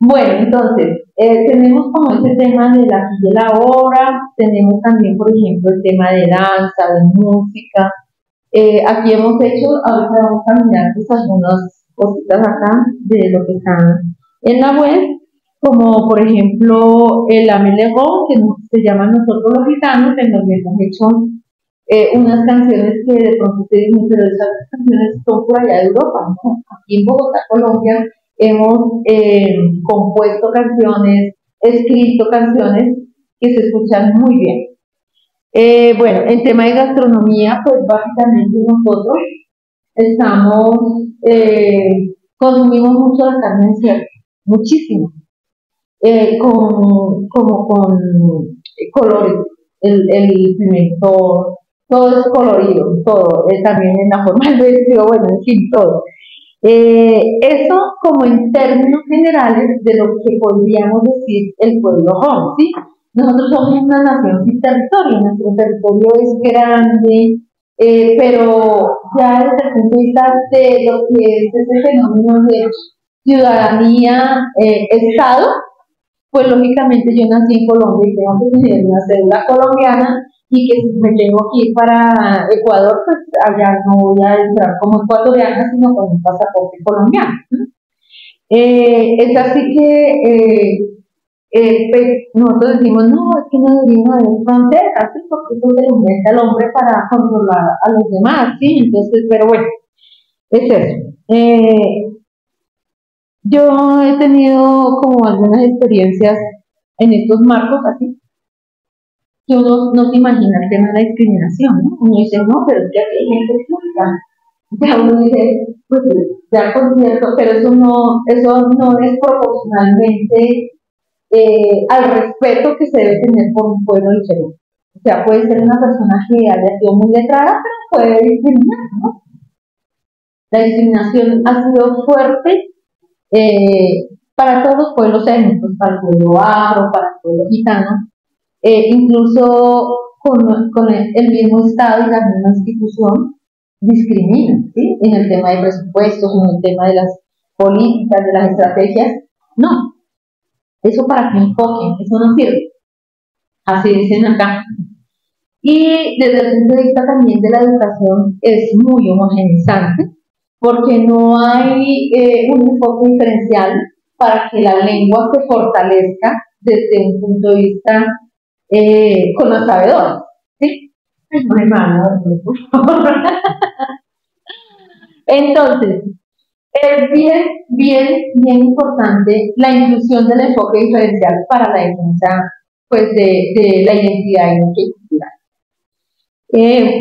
Bueno, entonces, tenemos como ese tema de la aquí y el ahora, tenemos también, por ejemplo, el tema de danza, de música. Aquí hemos hecho, ahorita vamos a mirar pues algunas cositas acá de lo que está en la web, como por ejemplo el Amelegón, que se llama Nosotros los Gitanos, en donde hemos hecho unas canciones que de pronto ustedes dicen, pero esas canciones son por allá de Europa, ¿no? Aquí en Bogotá, Colombia, hemos compuesto canciones, escrito canciones que se escuchan muy bien. Bueno, en tema de gastronomía, pues básicamente nosotros consumimos mucho la carne de cerdo, muchísimo, como con colores, el pimiento, todo es colorido, todo, también en la forma del vestido, bueno, en fin, todo. Eso como en términos generales de lo que podríamos decir el pueblo home, ¿sí? Nosotros somos una nación sin territorio, nuestro territorio es grande, pero ya desde el punto de vista de lo que es ese fenómeno de ciudadanía-estado, pues lógicamente yo nací en Colombia y tengo que tener una cédula colombiana, y que si me tengo que ir para Ecuador, pues allá no voy a entrar como ecuatoriana, sino con un pasaporte colombiano. Es así que pues nosotros decimos, no, es que no deberíamos haber fronteras, ¿sí? Porque eso se lo inventa el hombre para controlar a los demás, ¿sí? Entonces, pero bueno, es eso. Yo he tenido como algunas experiencias en estos marcos así, que uno no se imagina el tema de la discriminación, ¿no? Uno dice, no, pero es que aquí hay gente pública. Ya uno dice, pues ya por cierto, pero eso no es proporcionalmente al respeto que se debe tener por un pueblo diferente. O sea, puede ser una persona que haya sido muy letrada, pero puede discriminar, ¿no? La discriminación ha sido fuerte para todos los pueblos étnicos, para el pueblo afro, para el pueblo gitano. Incluso con el mismo Estado y la misma institución discriminan, ¿sí? En el tema de presupuestos, en el tema de las políticas, de las estrategias. No, eso para que enfoquen, eso no sirve. Así dicen acá. Y desde el punto de vista también de la educación es muy homogeneizante, porque no hay un enfoque diferencial para que la lengua se fortalezca desde un punto de vista con los sabedores, ¿sí? No hay mano, por favor. Entonces, es bien importante la inclusión del enfoque diferencial para la defensa, pues, de la identidad cultural.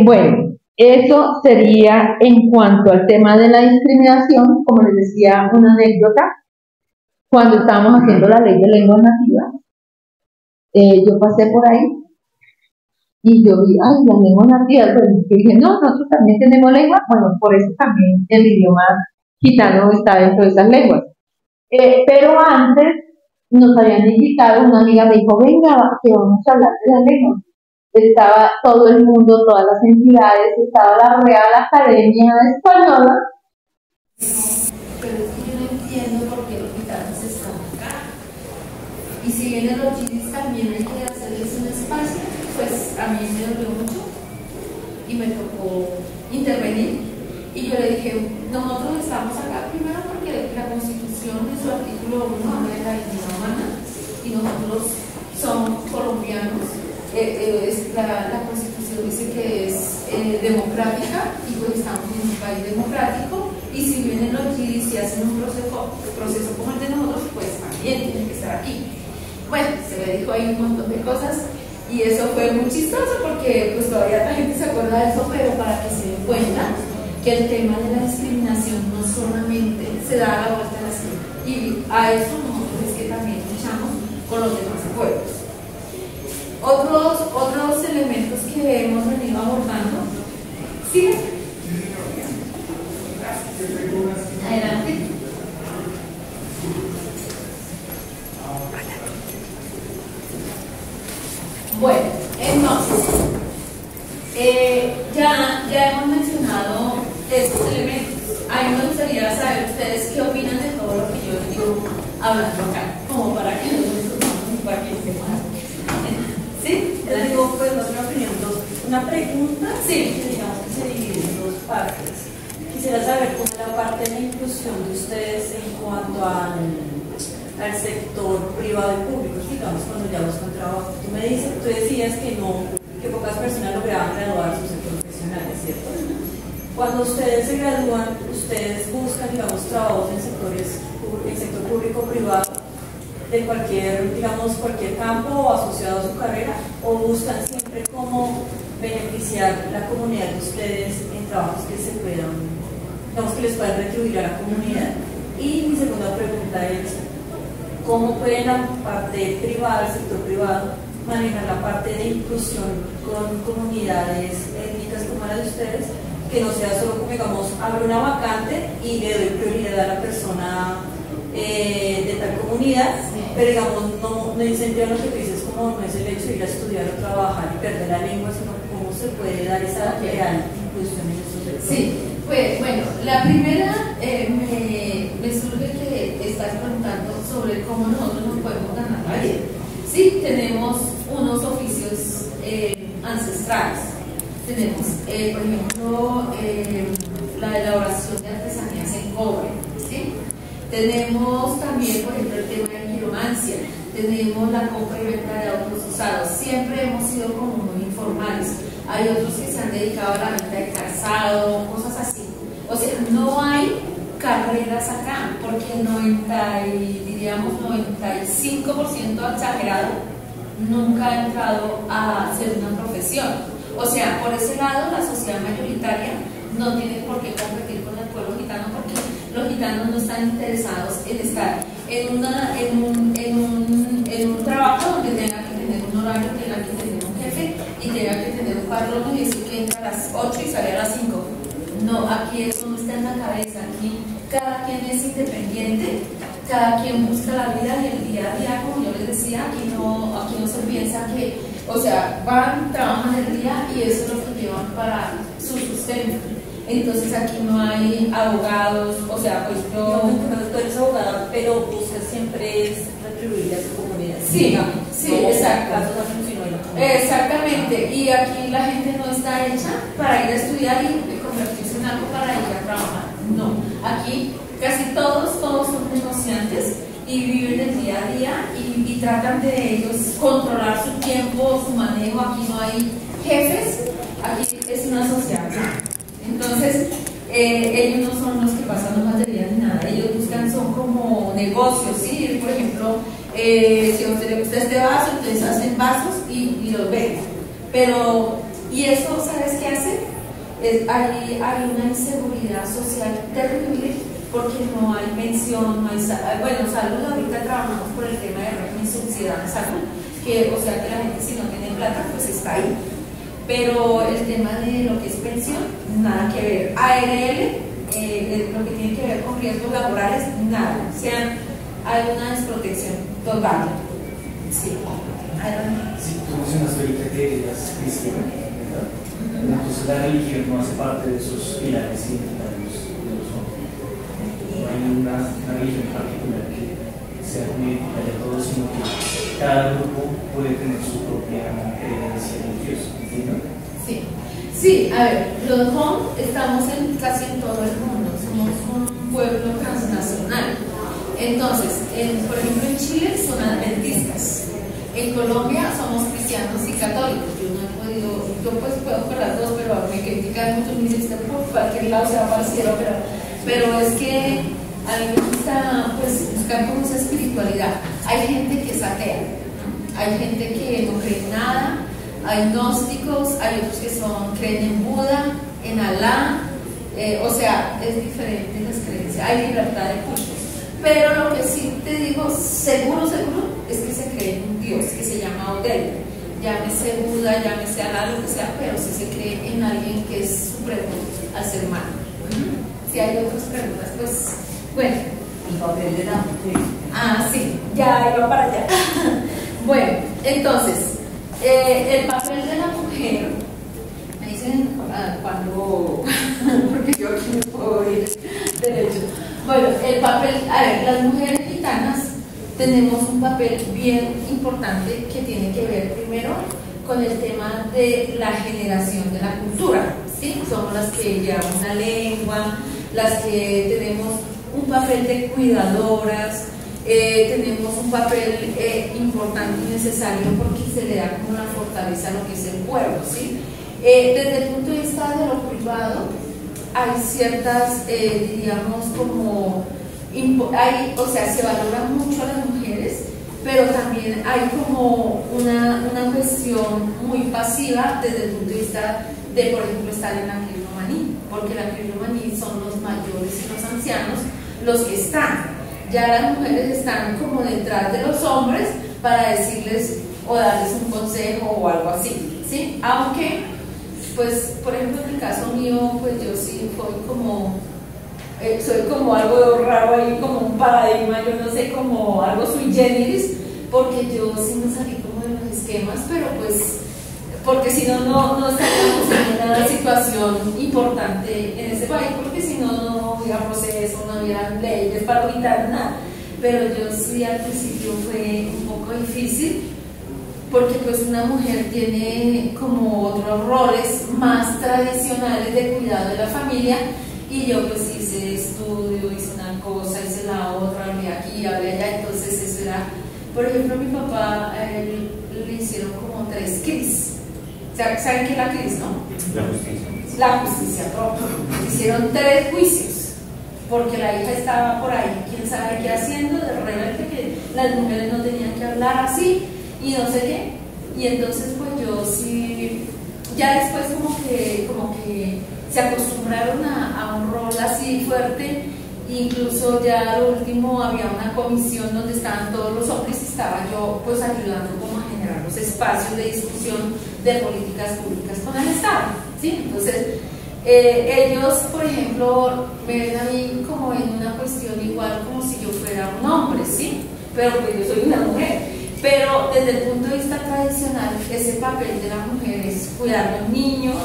Bueno, eso sería en cuanto al tema de la discriminación. Como les decía, una anécdota, cuando estábamos haciendo la ley de lenguas nativas, yo pasé por ahí Y yo vi, ay, la lengua nativa, bueno, y dije, no, nosotros también tenemos lengua, bueno, por eso también el idioma gitano está dentro de esas lenguas. Pero antes nos habían invitado, una amiga me dijo, venga, que vamos a hablar de la lengua. Estaba todo el mundo, todas las entidades, estaba la Real Academia Española. Pero es que yo no entiendo por qué los gitanos están acá. Y si vienen los chilis también hay que hacerles un espacio, pues a mí me dolió mucho y me tocó intervenir. Y yo le dije, nosotros estamos acá primero porque la Constitución en su artículo 1 habla de la dignidad humana y nosotros somos colombianos. La Constitución dice que es democrática y pues estamos en un país democrático y si vienen los GIDIs y hacen un proceso como el de nosotros, pues también tienen que estar aquí. Bueno, se le dijo ahí un montón de cosas y eso fue muy chistoso porque pues todavía la gente se acuerda de eso, pero para que se den cuenta que el tema de la discriminación no solamente se da a la vuelta de la esquina y a eso nosotros es que también luchamos con los demás pueblos. Otros elementos que hemos venido abordando. ¿Sí? Adelante. Bueno, entonces, ya hemos mencionado estos elementos. A mí me gustaría saber ustedes qué opinan de todo lo que yo digo hablando acá, como para que nosotros nos participemos más. ¿Sí? Yo digo, pues, otra opinión, una pregunta, sí, que digamos que se divide en dos partes. Quisiera saber cómo es la parte de la inclusión de ustedes en cuanto al sector privado y público, digamos, cuando ya buscan trabajo. Tú decías que pocas personas lograban graduar sus profesionales, ¿cierto? Cuando ustedes se gradúan, ustedes buscan, digamos, trabajos en sector público-privado, de cualquier campo o asociado a su carrera, o buscan siempre cómo beneficiar la comunidad de ustedes en trabajos que se puedan, digamos, que les puedan retribuir a la comunidad. Y mi segunda pregunta es, ¿cómo puede la parte privada, el sector privado, manejar la parte de inclusión con comunidades étnicas como la de ustedes, que no sea solo como, digamos, abro una vacante y le doy prioridad a la persona de tal comunidad, pero digamos, no incentivan lo que tú dices, como no es el hecho de ir a estudiar o trabajar y perder la lengua, sino cómo se puede dar esa real inclusión en estos sectores? Sí, pues bueno, la primera me surge que estás preguntando sobre cómo nosotros nos podemos ganar la vida. Sí, tenemos unos oficios ancestrales. Tenemos, por ejemplo, la elaboración de artesanías en cobre, ¿sí? Tenemos también, por ejemplo, el tema de quiromancia, tenemos la compra y venta de autos usados. Siempre hemos sido como muy informales. Hay otros que se han dedicado a la venta de calzado, cosas así. O sea, no hay carreras acá, porque diríamos 95% exagerado nunca ha entrado a ser una profesión. O sea, por ese lado, la sociedad mayoritaria no tiene por qué competir con el pueblo gitano, porque los gitanos no están interesados en estar en un trabajo donde tenga que tener un horario, tenga que tener un jefe y tenga que tener un patrón y decir que entra a las 8 y sale a las 5. No, aquí eso no está en la cabeza. Aquí cada quien es independiente, cada quien busca la vida y el día a día, como yo les decía, aquí no se piensa que, o sea, van, trabajan el día y eso es lo que llevan para su sustento. Entonces aquí no hay abogados, o sea, pues yo... Tú eres abogada, pero buscas siempre es retribuir a tu comunidad. Sí, sí, no, exacto. Exactamente, y aquí la gente no está hecha para ir a estudiar y convertirse en algo para ir a trabajar. No, aquí casi todos son negociantes y viven el día a día y tratan de ellos controlar su tiempo, su manejo. Aquí no hay jefes, aquí es una sociedad. Entonces, ellos no son los que pasan los materiales ni nada, ellos buscan, son como negocios, ¿sí? Por ejemplo, si a usted le gusta este vaso, entonces hacen vasos y los venden. Pero, ¿y eso sabes qué hace? Hay una inseguridad social terrible porque no hay pensión, no hay bueno, salud. Ahorita trabajamos por el tema de régimen subsidiado de salud, que, o sea, que la gente si no tiene plata, pues está ahí. pero el tema de lo que es pensión, nada que ver. ARL, lo que tiene que ver con riesgos laborales, nada. O sea, hay una desprotección total. Sí. Sí, tú mencionaste ahorita que eras cristiana, ¿verdad? Entonces la religión no hace parte de esos pilares identitarios de los hombres. No hay una religión particular que sea muy identitaria a todos, sino que cada grupo puede tener su propia creencia religiosa, ¿entiendes? Sí. Sí, a ver, los hom estamos casi en todo el mundo, somos un pueblo transnacional. Entonces, por ejemplo, en Chile son adventistas, en Colombia somos cristianos y católicos. Yo no he podido, yo pues puedo con las dos, pero me critican mucho, me dicen por cualquier lado se va para el cielo, pero es que a mí me gusta pues buscar como esa espiritualidad. Hay gente que es atea, ¿no? Hay gente que no cree en nada. Hay gnósticos, hay otros que creen en Buda, en Alá, o sea, es diferente las creencias, hay libertad de cultos. Pero lo que sí te digo, seguro, es que se cree en un Dios que se llama Odel. Llámese Buda, llámese Alá, lo que sea, pero sí se cree en alguien que es supremo al ser humano. Si hay otras preguntas, pues, bueno. El papel de la mujer. Ah, sí, ya iba para allá. Bueno, entonces, el papel de la mujer, me dicen cuando, porque yo aquí no puedo ir derecho. Bueno, el papel, a ver, las mujeres gitanas tenemos un papel bien importante que tiene que ver primero con el tema de la generación de la cultura, ¿sí? Somos las que llevamos la lengua, las que tenemos un papel de cuidadoras. Tenemos un papel importante y necesario porque se le da como una fortaleza a lo que es el pueblo, ¿sí? Desde el punto de vista de lo privado, hay ciertas, diríamos, como, o sea, se valora mucho a las mujeres, pero también hay como una cuestión muy pasiva desde el punto de vista de, por ejemplo, estar en la clítomaní, porque la clítomaní son los mayores y los ancianos los que están. Ya las mujeres están como detrás de los hombres para decirles o darles un consejo o algo así, ¿sí? Aunque, pues, por ejemplo, en el caso mío, pues yo sí soy como algo raro ahí, como un paradigma, yo no sé, como algo sui generis, porque yo sí me salí como de los esquemas, pero pues, porque si no, no estaríamos en una situación importante en ese país, porque si no, no hubiera proceso, no hubiera leyes para evitar nada. Pero yo sí al principio fue un poco difícil, porque pues una mujer tiene como otros roles más tradicionales de cuidado de la familia, y yo pues hice estudio, hice una cosa, hice la otra, hablé aquí, hablé allá, entonces eso era, por ejemplo, mi papá, a él le hicieron como 3 CRIs. ¿Saben qué es la CRIs, no? La justicia. La justicia propia. Hicieron 3 juicios, porque la hija estaba por ahí, quién sabe qué haciendo, de repente que las mujeres no tenían que hablar así, y no sé qué. Y entonces pues yo sí, ya después como que se acostumbraron a un rol así fuerte. Incluso ya al último había una comisión donde estaban todos los hombres y estaba yo pues ayudando como a generar los espacios de discusión de políticas públicas con el Estado, ¿sí? Entonces ellos, por ejemplo, me ven a mí como en una cuestión igual como si yo fuera un hombre, ¿sí? Pero pues yo soy una mujer. Pero desde el punto de vista tradicional, ese papel de la mujer es cuidar a los niños,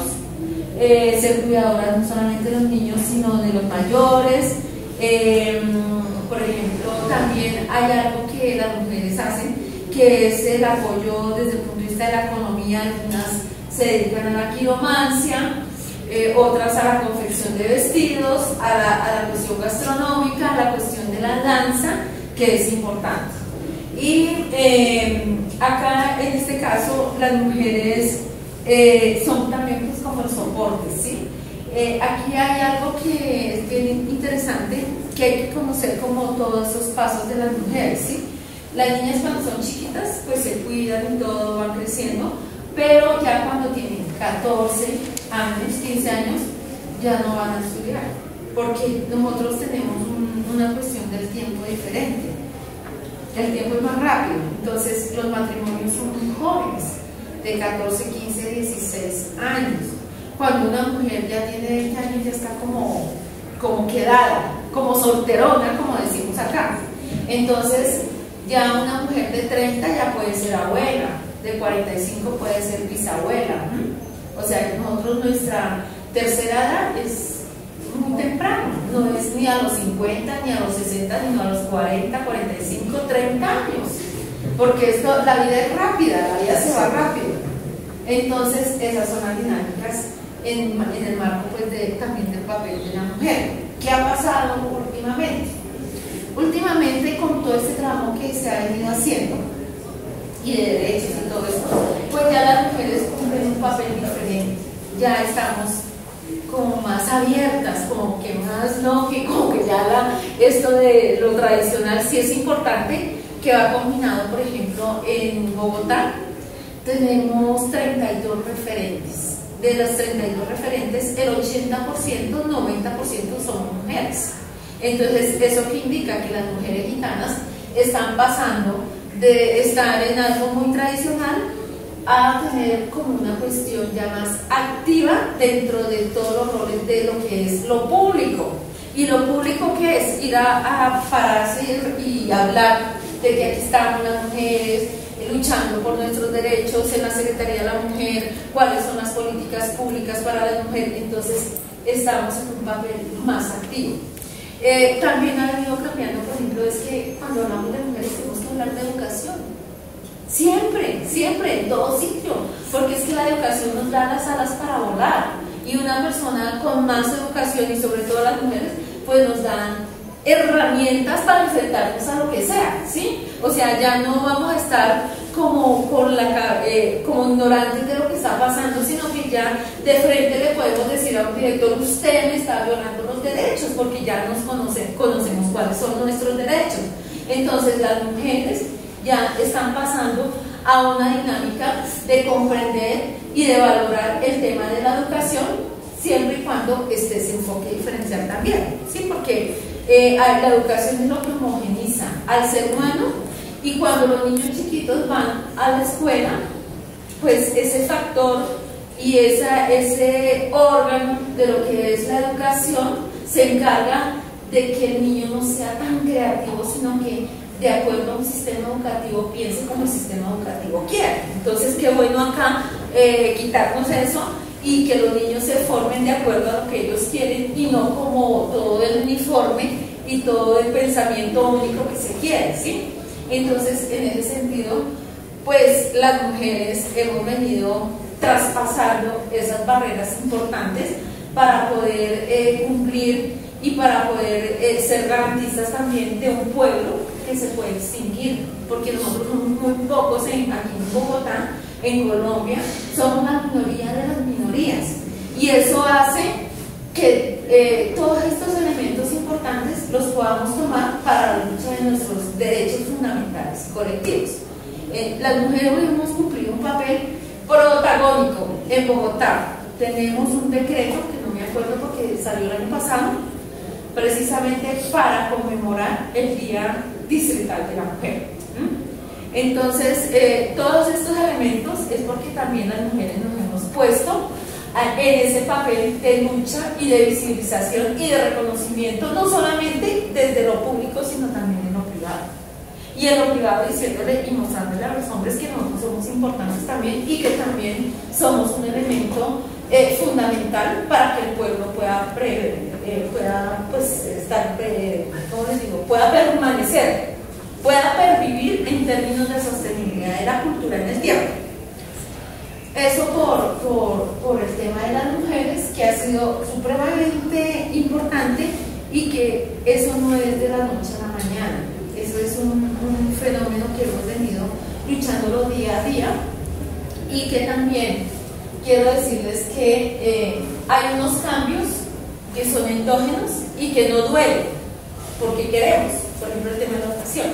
ser cuidadora no solamente de los niños, sino de los mayores. Por ejemplo, también hay algo que las mujeres hacen, que es el apoyo desde el punto de vista de la economía. Algunas se dedican a la quiromancia, otras a la confección de vestidos, a la cuestión gastronómica, a la cuestión de la danza, que es importante. Y acá en este caso las mujeres son también pues como el soporte, ¿sí? Aquí hay algo que es bien interesante, que hay que conocer como todos esos pasos de las mujeres, ¿sí? Las niñas cuando son chiquitas pues se cuidan y todo, van creciendo, pero ya cuando tienen 14 años, 15 años, ya no van a estudiar, porque nosotros tenemos una cuestión del tiempo diferente. El tiempo es más rápido, entonces los matrimonios son muy jóvenes. de 14, 15, 16 años. Cuando una mujer ya tiene 20 años ya está como quedada, como solterona, como decimos acá. Entonces ya una mujer de 30 ya puede ser abuela, de 45 puede ser bisabuela. O sea, nosotros nuestra tercera edad es muy temprano, no es ni a los 50, ni a los 60, ni a los 40, 45, 30 años, porque esto, la vida es rápida, la vida se va rápido. Entonces esas son las dinámicas en el marco pues, también del papel de la mujer. ¿Qué ha pasado últimamente? Últimamente, con todo este trabajo que se ha venido haciendo y de derechos y todo esto, pues ya las mujeres cumplen un papel diferente, ya estamos como más abiertas, como que más lógico, que ya esto de lo tradicional sí es importante, que va combinado. Por ejemplo, en Bogotá tenemos 32 referentes. De los 32 referentes, el 80%, 90% son mujeres. Entonces, ¿eso qué indica? Que las mujeres gitanas están pasando de estar en algo muy tradicional a tener como una cuestión ya más activa dentro de todos los roles de lo que es lo público. ¿Y lo público qué es? Ir a pararse y hablar de que aquí estamos las mujeres luchando por nuestros derechos en la Secretaría de la Mujer, cuáles son las políticas públicas para la mujer. Entonces estamos en un papel más activo. También ha venido cambiando, por ejemplo, es que cuando hablamos de mujeres tenemos que hablar de educación. Siempre, siempre, en todo sitio, porque es que la educación nos da las alas para volar, y una persona con más educación, y sobre todo las mujeres, pues nos dan herramientas para enfrentarnos a lo que sea, ¿sí? O sea, ya no vamos a estar como ignorantes de lo que está pasando, sino que ya de frente le podemos decir a un director: usted me está violando los derechos, porque ya nos conocemos cuáles son nuestros derechos. Entonces las mujeres ya están pasando a una dinámica de comprender y de valorar el tema de la educación, siempre y cuando se enfoque diferencial también, ¿sí? Porque la educación es lo que homogeniza al ser humano, y cuando los niños chiquitos van a la escuela, pues ese factor y ese órgano de lo que es la educación se encarga de que el niño no sea tan creativo, sino que de acuerdo a un sistema educativo piense como el sistema educativo quiere. Entonces, qué bueno acá quitarnos eso y que los niños se formen de acuerdo a lo que ellos quieren, y no como todo el uniforme y todo el pensamiento único que se quiere, ¿sí? Entonces, en ese sentido, pues las mujeres hemos venido traspasando esas barreras importantes para poder cumplir y para poder ser garantistas también de un pueblo que se puede extinguir, porque nosotros somos muy pocos aquí en Bogotá, en Colombia, somos la minoría de las minorías, y eso hace que todos estos elementos importantes los podamos tomar para la lucha de nuestros derechos fundamentales colectivos. Las mujeres hemos cumplido un papel protagónico en Bogotá. Tenemos un decreto, que no me acuerdo porque salió el año pasado, precisamente para conmemorar el Día Distrital de la Mujer. Entonces, todos estos elementos es porque también las mujeres nos hemos puesto en ese papel de lucha y de visibilización y de reconocimiento, no solamente desde lo público, sino también en lo privado. Y en lo privado diciéndole y mostrándole a los hombres que nosotros somos importantes también, y que también somos un elemento fundamental para que el pueblo pueda permanecer, pueda pervivir en términos de sostenibilidad de la cultura en el tiempo. Eso por el tema de las mujeres, que ha sido supremamente importante, y que eso no es de la noche a la mañana. Eso es un fenómeno que hemos venido luchándolo día a día, y que también quiero decirles que hay unos cambios que son endógenos y que no duelen, porque queremos, por ejemplo, el tema de la educación.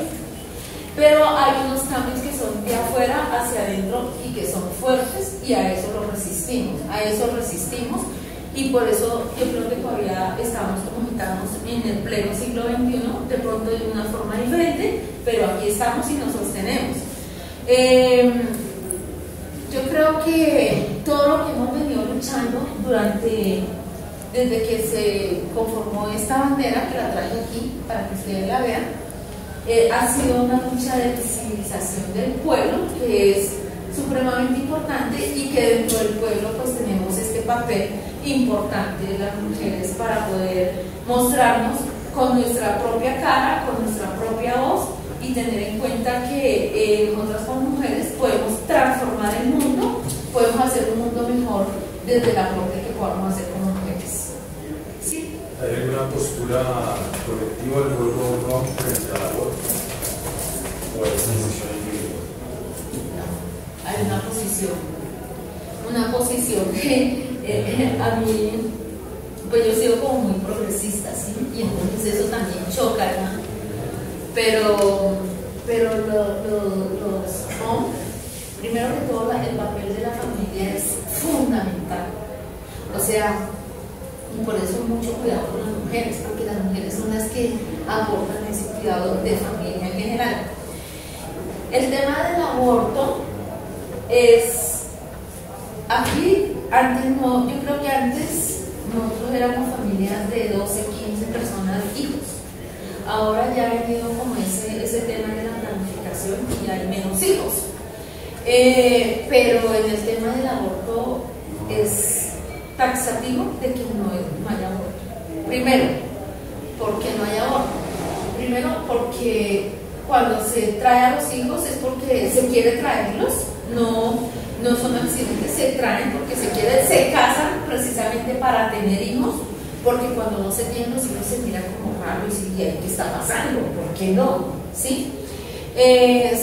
Pero hay unos cambios que son de afuera hacia adentro y que son fuertes, y a eso lo resistimos, y por eso yo creo que todavía estamos como gitanos en el pleno siglo XXI, de pronto de una forma diferente, pero aquí estamos y nos sostenemos. yo creo que todo lo que hemos venido luchando desde que se conformó esta bandera, que la traje aquí para que ustedes la vean, ha sido una lucha de visibilización del pueblo, que es supremamente importante, y que dentro del pueblo pues tenemos este papel importante de las mujeres para poder mostrarnos con nuestra propia cara, con nuestra propia voz, y tener en cuenta que nosotras como mujeres podemos transformar el mundo, podemos hacer un mundo mejor desde el aporte que podamos hacer como mujeres. ¿Sí? ¿Hay alguna postura colectiva del pueblo frente al aborto? ¿O es una decisión individual? Hay una posición que a mí, pues yo he sido como muy progresista, ¿sí? Y entonces eso también choca, ¿no? Pero primero que todo, el papel de la familia es fundamental. O sea, y por eso mucho cuidado con las mujeres, porque las mujeres son las que abordan ese cuidado de familia en general. El tema del aborto es, aquí, antes no, yo creo que antes nosotros éramos familias de 12, 15 personas, hijos. Ahora ya ha venido como ese tema de la planificación y hay menos hijos. Pero en el tema del aborto es taxativo de que no hay aborto. Primero, ¿por qué no hay aborto? Primero, porque cuando se trae a los hijos es porque se quiere traerlos, no son accidentes, se traen porque se casan precisamente para tener hijos, porque cuando no se tienen los hijos se mira como raro y si ¿qué está pasando? ¿Por qué no? ¿Sí?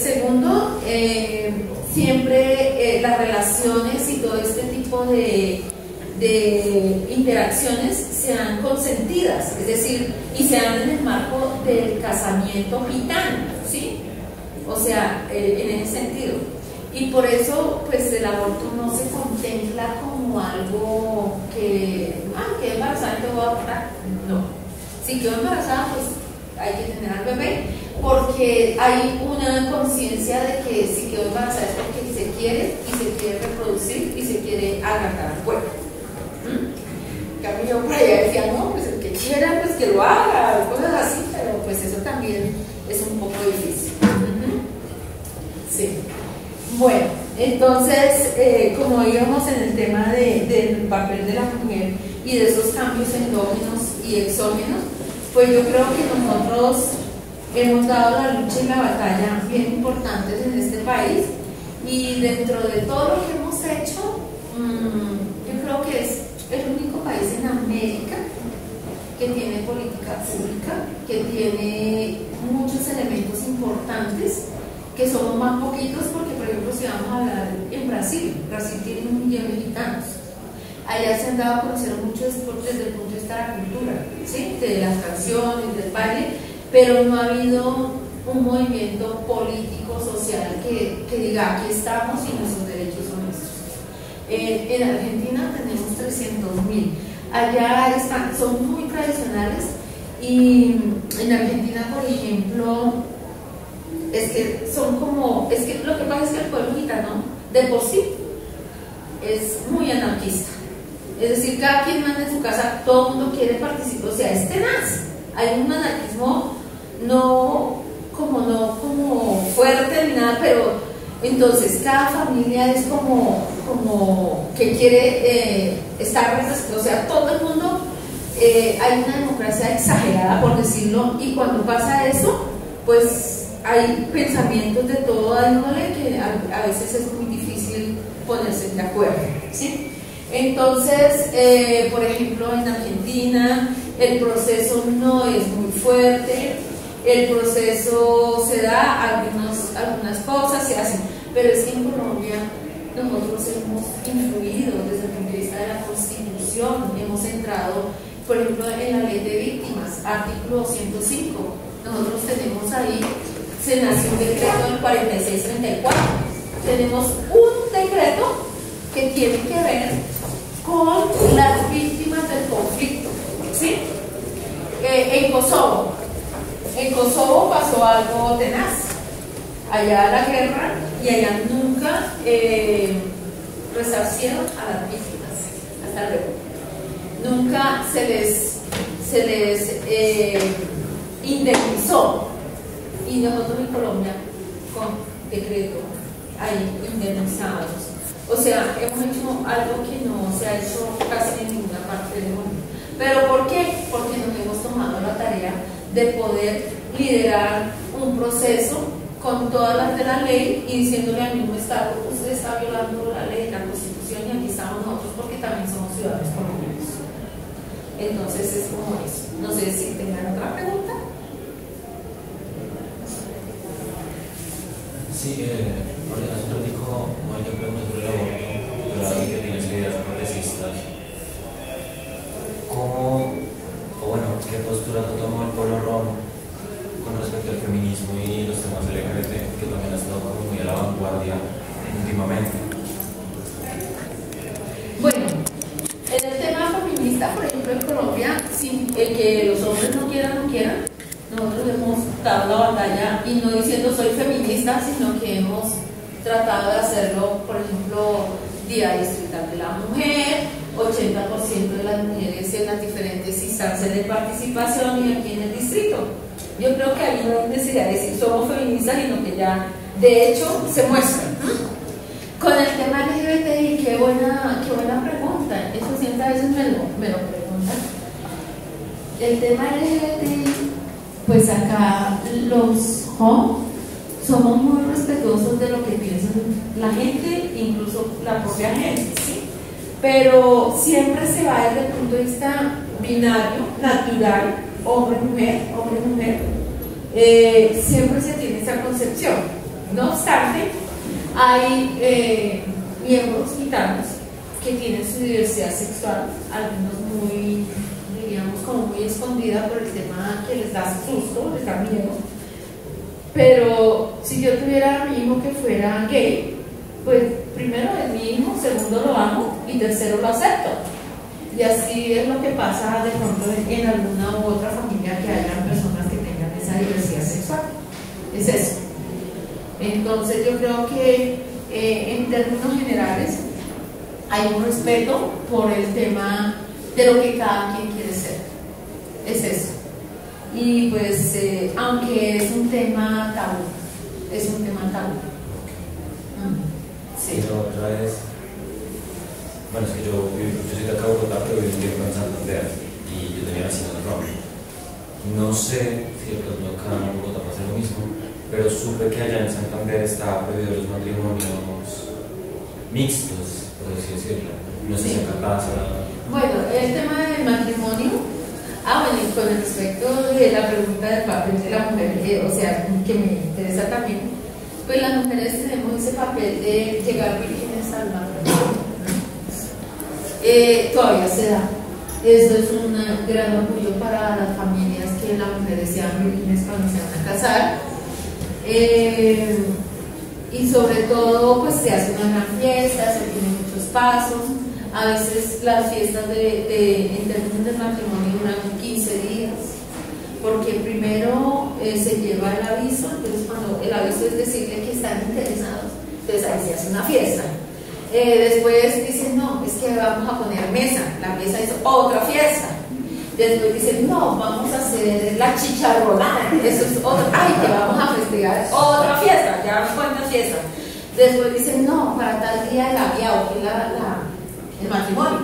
Segundo, siempre las relaciones y todo este tipo de interacciones sean consentidas, es decir, y sean en el marco del casamiento gitano, ¿sí? O sea, en ese sentido. Y por eso, pues el aborto no se contempla como algo que, quedé embarazada y te voy a abortar. No. Si quedo embarazada, pues hay que tener al bebé, porque hay una conciencia de que si quedó embarazada es porque se quiere y se quiere reproducir y se quiere agrandar al cuerpo. Yo por allá decía, no, pues el que quiera, pues que lo haga, cosas así, pero pues eso también es un poco difícil. Sí. Bueno, entonces, como íbamos en el tema del papel de la mujer y de esos cambios endógenos y exógenos, pues yo creo que nosotros hemos dado la lucha y la batalla bien importantes en este país, y dentro de todo lo que hemos hecho, yo creo que es el único país en América que tiene política pública, que tiene muchos elementos importantes, que somos más poquitos, porque por ejemplo si vamos a hablar en Brasil tiene 1 millón de gitanos. Allá se han dado a conocer mucho desde el punto de vista de la cultura, ¿sí? De las canciones, del baile, pero no ha habido un movimiento político, social que diga aquí estamos y nuestros derechos son nuestros. En Argentina tenemos 300.000, allá son muy tradicionales, y en Argentina, por ejemplo, es que lo que pasa es que el pueblo gitano de por sí es muy anarquista, es decir, cada quien manda en su casa, todo el mundo quiere participar, o sea, es tenaz, hay un anarquismo no como fuerte ni nada, pero entonces cada familia es como que quiere estar, o sea, todo el mundo, hay una democracia exagerada, por decirlo, y cuando pasa eso, pues hay pensamientos de todo índole que a veces es muy difícil ponerse de acuerdo, ¿sí? Entonces, por ejemplo, en Argentina el proceso no es muy fuerte, el proceso se da, algunas cosas se hacen, pero es que en Colombia nosotros hemos influido desde el punto de vista de la Constitución, hemos entrado, por ejemplo, en la ley de víctimas, artículo 205, nosotros tenemos ahí, se nació un decreto del 4634, tenemos un decreto que tiene que ver con las víctimas del conflicto, ¿sí? En Kosovo pasó algo tenaz, allá la guerra, y allá nunca resarcieron a las víctimas. Hasta luego. Nunca se les indemnizó. Y nosotros en Colombia, con decreto, hay indemnizados. O sea, hemos hecho algo que no se ha hecho casi en ninguna parte del mundo. ¿Pero por qué? Porque nos hemos tomado la tarea de poder liderar un proceso con todas las de la ley y diciéndole al mismo Estado, usted está violando la ley, la Constitución, y aquí estamos nosotros porque también somos ciudadanos colombianos. Entonces es como eso. No sé si tengan otra pregunta. Sí, hace un ratico Mónica preguntó sobre el aborto, pero ahora que tienes ideas progresistas, ¿cómo, o bueno, qué postura tomó el pueblo rom con respecto al feminismo y los temas LGBT, que también ha estado como muy a la vanguardia últimamente? Bueno, en el tema feminista, por ejemplo, en Colombia, sin el que los hombres no quieran, nosotros hemos dado la batalla, y no diciendo soy feminista, sino que hemos tratado de hacerlo, por ejemplo, Día Distrital de la Mujer, 80% de las mujeres en las diferentes instancias de participación y aquí en el distrito. Yo creo que ahí no hay necesidad de decir somos feministas, sino que ya, de hecho, se muestra. Con el tema LGBTI, qué buena pregunta. Eso siempre a veces me lo preguntan. El tema LGBTI, pues acá los somos muy respetuosos de lo que piensa la gente, incluso la propia gente, ¿sí? Pero siempre se va desde el punto de vista binario, natural, hombre-mujer, hombre-mujer. Siempre se tiene esa concepción. No obstante, hay miembros gitanos que tienen su diversidad sexual, algunos muy, diríamos, como muy escondida por el tema que les da susto, les da miedo. Pero si yo tuviera a mi hijo que fuera gay, pues primero es mi hijo, segundo lo amo y tercero lo acepto. Y así es lo que pasa de pronto en alguna u otra familia, que hayan personas que tengan esa diversidad sexual. Es eso. Entonces yo creo que en términos generales hay un respeto por el tema de lo que cada quien quiere ser. Es eso. Y pues aunque es un tema tabú, sí. Pero otra vez, bueno, es que yo soy de acá de Bogotá, pero viví un tiempo en Santander y yo tenía vecinos rom. No sé si de pronto acá en Bogotá pasa lo mismo, pero supe que allá en Santander está prohibido los matrimonios mixtos, por así decirlo. No sé si acá pasa. Bueno, el tema del matrimonio, bueno, y con respecto de la pregunta del papel de la mujer, o sea, que me interesa también, pues las mujeres tenemos ese papel de llegar vírgenes al matrimonio. Todavía se da. Eso es un gran orgullo para las familias, que las mujeres sean vírgenes cuando se van a casar. Y sobre todo, pues se hace una gran fiesta, se tienen muchos pasos. A veces las fiestas en términos de matrimonio duran 15 días, porque primero se lleva el aviso. Entonces cuando el aviso es decirle que están interesados, entonces ahí se hace una fiesta. Después dicen, no, es que vamos a poner mesa, la mesa es otra fiesta. Después dicen, no, vamos a hacer la chicharronada, eso es otra, que vamos a festejar otra fiesta, ya cuántas fiestas. Después dicen, no, para tal día el aviao, que es el matrimonio,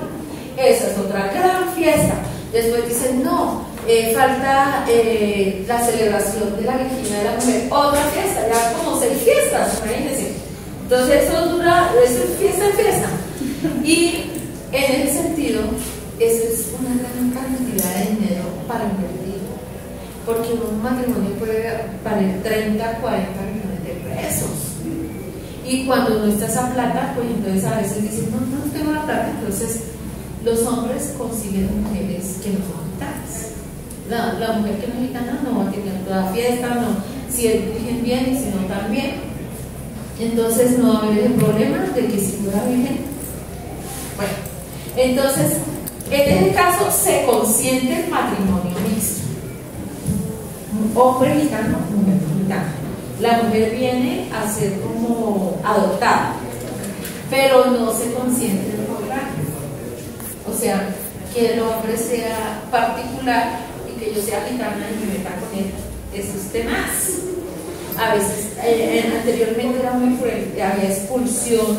esa es otra gran fiesta. Después dicen, no, falta la celebración de la virginidad de la mujer, otra fiesta, ya como 6 fiestas, imagínense. Entonces eso dura, eso es fiesta en fiesta. Y en ese sentido, eso es una gran cantidad de dinero para invertir, porque un matrimonio puede valer 30, 40 millones de pesos. Y cuando no está esa plata, pues entonces a veces dicen, no tengo la plata. Entonces los hombres consiguen mujeres que no son gitanas. La mujer que no es gitana no va a tener toda fiesta, no, si eligen bien y si no también. Entonces no va a haber el problema de que si fuera virgen. Bueno, entonces en este caso se consiente el matrimonio mixto. Hombre gitano, mujer gitana. La mujer viene a ser como adoptada. pero no se consiente en lograr. O sea, que el hombre sea particular y que yo sea gitana y me meta con él. Eso es tenaz. A veces, anteriormente era muy cruel, había expulsión,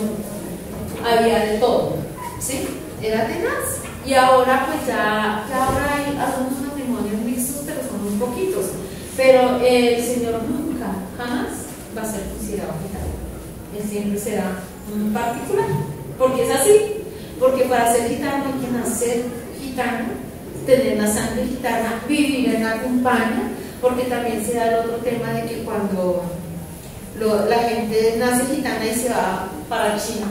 había de todo, ¿sí? Era tenaz. Y ahora pues ya ahora hay algunos matrimonios mixtos, pero son muy poquitos. Pero el Señor nunca, jamás va a ser considerado gitano. Él siempre será un particular, porque es así. Porque para ser gitano hay que nacer gitano, tener la sangre gitana, vivir en la campaña, porque también se da el otro tema de que cuando la gente nace gitana y se va para China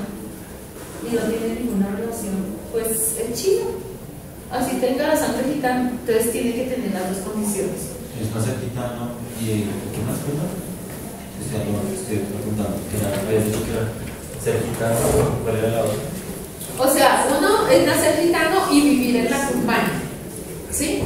y no tiene ninguna relación, pues es chino. Así tenga la sangre gitana, entonces tiene que tener las dos condiciones. Es nacer gitano y ¿qué más pregunta? Estoy preguntando, ¿qué había dicho que era ser gitano? ¿Cuál era la otra? O sea, uno es nacer gitano y vivir en la campaña, ¿sí?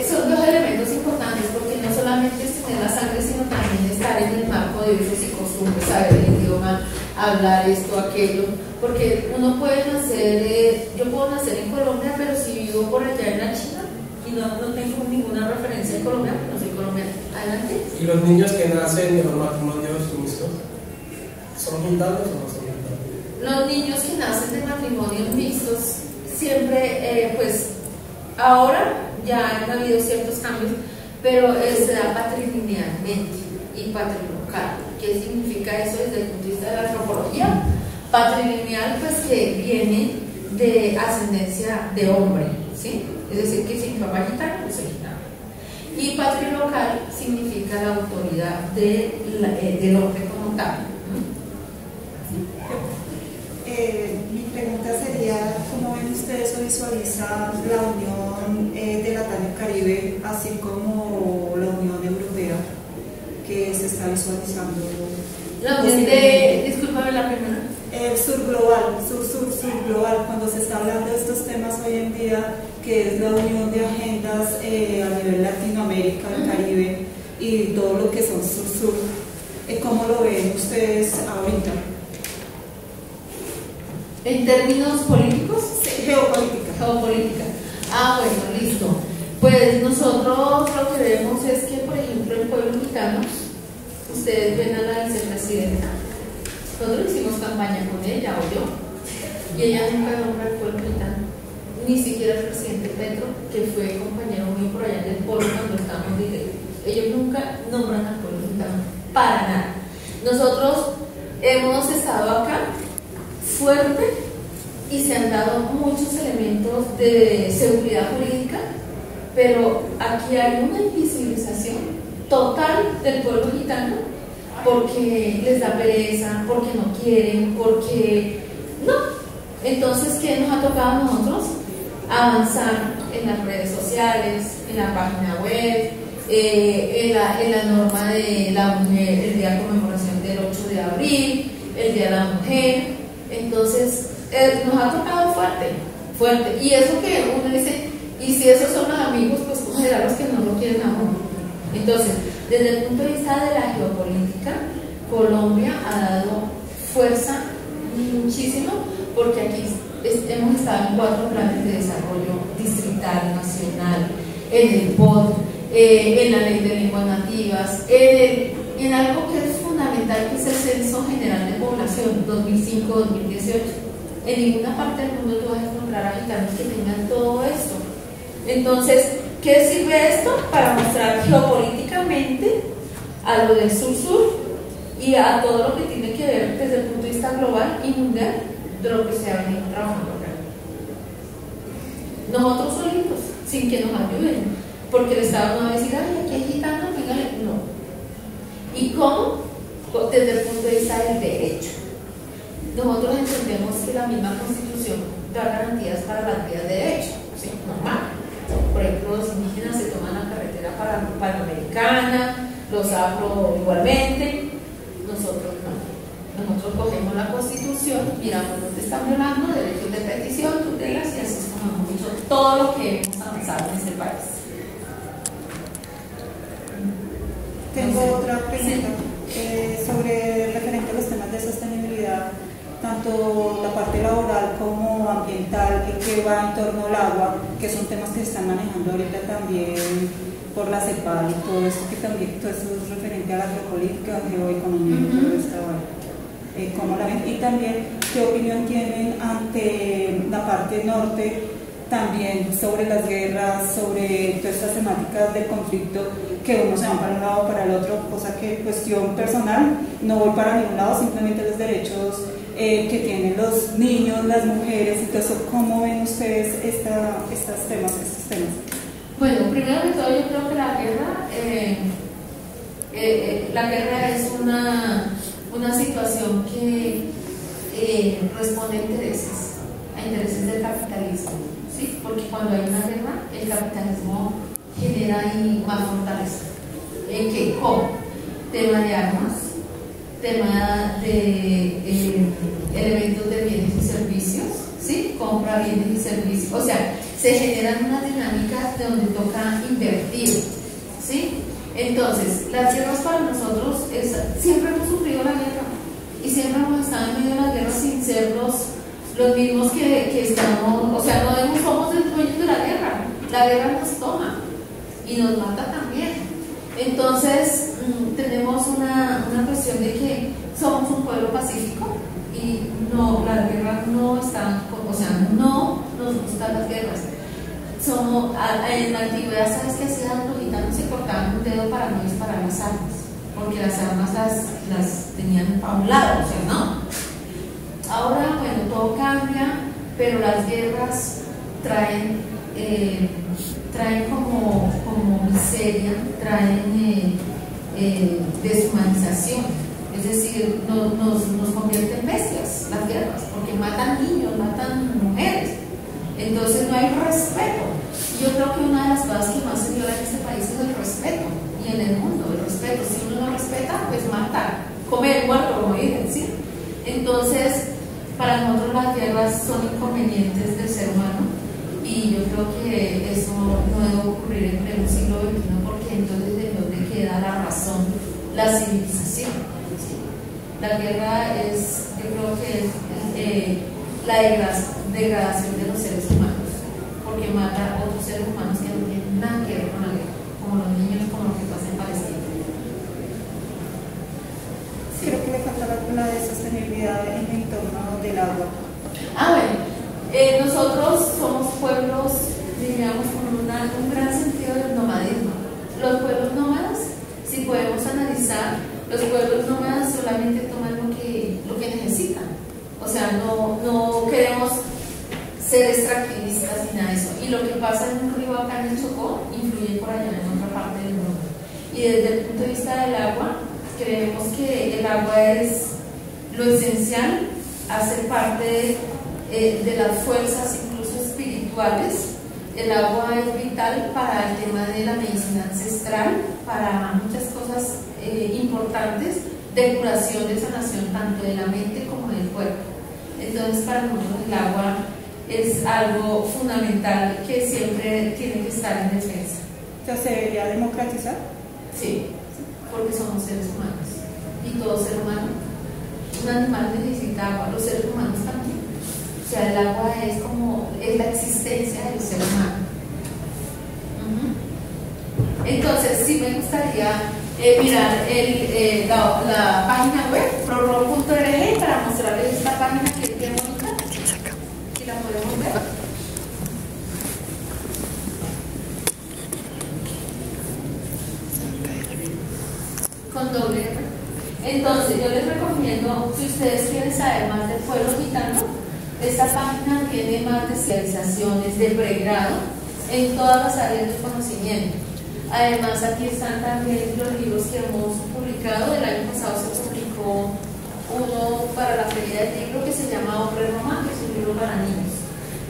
Son dos elementos importantes, porque no solamente es tener la sangre, sino también estar en el marco de usos y costumbres, saber el idioma, hablar esto, aquello, porque uno puede nacer, yo puedo nacer en Colombia, pero si vivo por allá en la China y no tengo ninguna referencia en Colombia, no soy colombiana. Adelante. ¿Y los niños que nacen en los matrimonios mixtos son gitanos o no son gitanos? Los niños que nacen de matrimonios mixtos siempre, pues ahora ya han habido ciertos cambios, pero se da patrilinealmente y patrilocal. ¿Qué significa eso desde el punto de vista de la antropología? Patrilineal, pues que viene de ascendencia de hombre, ¿sí? Es decir, que si mi papá es gitano, pues soy gitano. Y patrilocal significa la autoridad del hombre como tal. Mi pregunta sería, ¿cómo ven ustedes o visualizan la unión de Latam y Caribe, así como la Unión Europea, que se está visualizando? La unión de, discúlpame la primera. Sur global, sur global, cuando se está hablando de estos temas hoy en día, que es la unión de agendas a nivel Latinoamérica, el Caribe y todo lo que son sur-sur, ¿cómo lo ven ustedes ahorita? ¿En términos políticos? Sí, geopolítica. Geopolítica. Ah, bueno, listo. Pues nosotros lo que vemos es que, por ejemplo, el pueblo mexicano, ustedes ven a la vicepresidenta, nosotros hicimos campaña con ella o yo, y ella nunca nombra al pueblo mexicano, ni siquiera el presidente Petro, que fue compañero mío por allá en el pueblo cuando estábamos directos. Ellos nunca nombran al pueblo mexicano, para nada. Nosotros hemos estado acá fuerte y se han dado muchos elementos de seguridad jurídica, pero aquí hay una invisibilización total del pueblo gitano porque les da pereza, porque no quieren, porque no. Entonces, ¿qué nos ha tocado a nosotros? Avanzar en las redes sociales, en la página web, en la norma de la mujer, el día de conmemoración del 8 de abril, el día de la mujer. Entonces, nos ha tocado fuerte. Y eso que uno dice, y si esos son los amigos, pues ¿cómo serán los que no lo quieren a uno? Entonces, desde el punto de vista de la geopolítica, Colombia ha dado fuerza muchísimo, porque aquí hemos estado en 4 planes de desarrollo distrital, nacional, en el POD, en la ley de lenguas nativas, en algo que es fundamental, que es el Censo General de Población 2005-2018. En ninguna parte del mundo tú vas a encontrar a gitanos que tengan todo esto. Entonces, ¿qué sirve esto? Para mostrar geopolíticamente a lo del sur-sur y a todo lo que tiene que ver desde el punto de vista global y mundial de lo que se ha venido trabajando acá. Nosotros solitos, sin que nos ayuden, porque el Estado no va a decir, ay, aquí hay gitanos, fíjale, no. ¿Y cómo? Desde el punto de vista del derecho. Nosotros entendemos que la misma Constitución da garantías para las vías de derecho, ¿sí? Normal. Por ejemplo, los indígenas se toman la carretera panamericana, los afro igualmente, nosotros no. Nosotros cogemos la Constitución, miramos dónde están violando derechos de petición, tutelas, y así es como hemos hecho todo lo que hemos avanzado en este país. Tengo otra pregunta sobre referente a los temas de sostenibilidad, tanto la parte laboral como ambiental que va en torno al agua, que son temas que se están manejando ahorita también por la CEPAL y todo esto, que también todo esto es referente a la geopolítica, geoeconomía y todo esto. ¿Cómo la ven? Y también, ¿qué opinión tienen ante la parte norte también sobre las guerras, sobre todas estas temáticas del conflicto, que unos se van para un lado o para el otro, cosa que cuestión personal, no voy para ningún lado, simplemente los derechos que tienen los niños, las mujeres y todo eso? ¿Cómo ven ustedes estos temas? Bueno, primero de todo yo creo que la guerra es una situación que responde a intereses del capitalismo, ¿sí? Porque cuando hay una guerra, el capitalismo genera ahí más fortaleza. ¿En qué? ¿Cómo? Tema de armas, tema de elementos de bienes y servicios, ¿sí? Compra bienes y servicios, o sea, se generan unas dinámicas de donde toca invertir, ¿sí? Entonces, las guerras para nosotros siempre hemos sufrido la guerra y siempre hemos estado en medio de las guerras sin ser los mismos que estamos, o sea, no somos el dueño de la guerra nos toma y nos mata también. Entonces, tenemos una cuestión de que somos un pueblo pacífico y no, la guerra no está, o sea, no nos gustan las guerras. En la antigüedad, ¿sabes qué hacían? Los gitanos se cortaban un dedo para no disparar las armas, porque las armas las tenían a un lado, o sea, no. Ahora, bueno, todo cambia, pero las guerras traen como miseria, traen deshumanización, es decir, nos convierten en bestias las guerras, porque matan niños, matan mujeres. Entonces no hay respeto. Yo creo que una de las cosas que más se viola en este país es el respeto, y en el mundo el respeto. Si uno no respeta, pues mata, comer, muerto, como dicen, ¿sí? Entonces, para nosotros las guerras son inconvenientes del ser humano, y yo creo que eso no debe ocurrir en el siglo XXI, porque entonces de dónde queda la razón, la civilización, ¿sí? La guerra yo creo que es la degradación de los seres humanos, porque mata a otros seres humanos que no tienen nada que ver con la guerra, como los niños, como lo que pasa en Palestina. Sí. Creo que le falta la de sostenibilidad en el entorno del agua. Bueno, nosotros somos pueblos, diríamos, con un gran sentido del nomadismo. Los pueblos nómadas, si podemos analizar, los pueblos nómadas solamente toman lo que necesitan. O sea, no queremos ser extractivistas ni nada de eso. Y lo que pasa en un río acá en el Chocó influye por allá en otra parte del mundo. Y desde el punto de vista del agua, creemos que el agua es lo esencial, hace parte de las fuerzas incluso espirituales. El agua es vital para el tema de la medicina ancestral, para muchas cosas importantes de curación, de sanación, tanto de la mente como del cuerpo. Entonces, para nosotros el agua es algo fundamental que siempre tiene que estar en defensa. ¿Se debería democratizar? Sí, porque somos seres humanos, y todo ser humano, un animal necesita agua, los seres humanos también. O sea, el agua es la existencia del ser humano. Entonces, sí me gustaría mirar la página web prorro.org para mostrarles esta página que es bien bonita, si la podemos ver. Con doble R. Entonces, yo les recomiendo, si ustedes quieren saber más del pueblo gitano, esta página tiene más de especializaciones de pregrado en todas las áreas del conocimiento. Además, aquí están también los libros que hemos publicado. El año pasado se publicó uno para la Feria del Libro que se llama Hombre Roma, que es un libro para niños.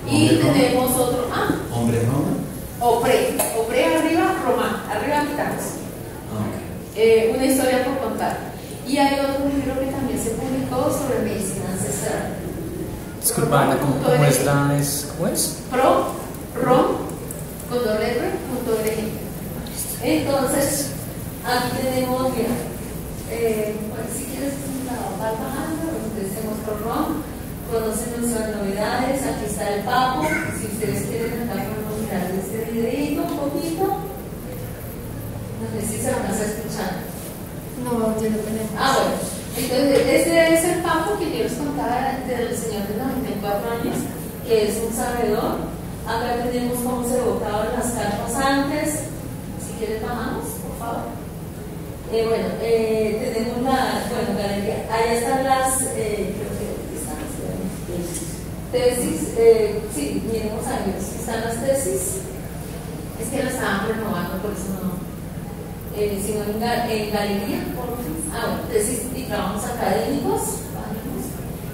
Y tenemos otro. ¿Hombre Roma? Opre arriba, Roma, arriba gitanos. Una historia por contar. Y hay otro libro que también se publicó sobre medicina ancestral. Disculpa, Ana, ¿cómo es? Prorro.org. Entonces, aquí tenemos, mira, si quieres, vas bajando, entonces tenemos Prorro, conocen nuestras novedades. Aquí está el papo. Si ustedes quieren acá podemos mirar este videito un poquito. No sé si se van a escuchar. No, yo no tenemos. Bueno. Entonces, este es el papo que yo les contaba del señor de 94 años, que es un sabedor. Acá tenemos cómo se botaban las carpas antes. Si quieres bajamos, por favor. Tenemos la galería. Ahí están las creo que están tesis. Sí, miremos ahí. Están las tesis. Es que las estaban renovando, por eso no. Sino en galería, tesis y trabajos académicos.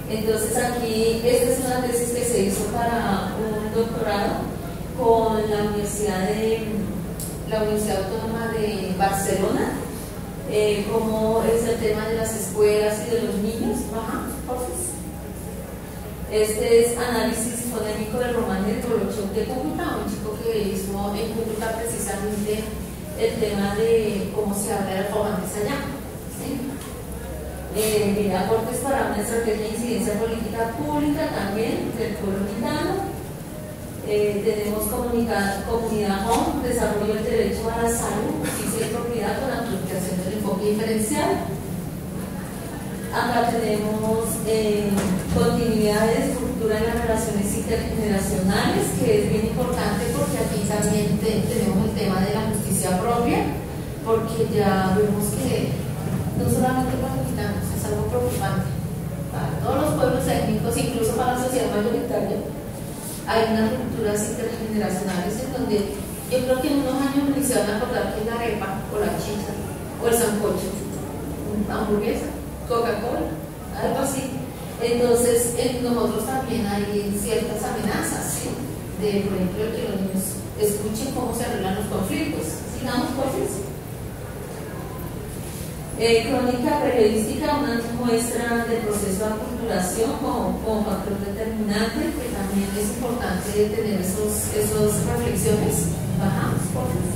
Entonces aquí, esta es una tesis que se hizo para un doctorado con la Universidad Autónoma de Barcelona, como es el tema de las escuelas y de los niños. Este es análisis fonémico del román de Tolochón de Cúcuta, un chico que hizo en Cúcuta precisamente el tema de cómo se habla el romanés allá. Aportes para una estrategia de incidencia política pública también del pueblo gitano. Tenemos comunidad home, desarrollo del derecho a la salud, justicia y propiedad con aplicación del enfoque diferencial. Acá tenemos continuidad de estructura en las relaciones intergeneracionales, que es bien importante porque aquí también tenemos el tema de la justicia propia, porque ya vemos que no solamente para los gitanos, es algo preocupante. Para todos los pueblos étnicos, incluso para la sociedad mayoritaria, hay unas rupturas intergeneracionales en donde yo creo que en unos años ni se van a acordar que es la arepa, o la chicha, o el sancocho, hamburguesa, Coca-Cola, algo así. Entonces, en nosotros también hay ciertas amenazas, ¿sí? De, por ejemplo, que los niños escuchen cómo se arreglan los conflictos. Sigamos, porfis. Crónica periodística, una muestra del proceso de aculturación como factor determinante, que también es importante tener esas reflexiones. Bajamos, porfis.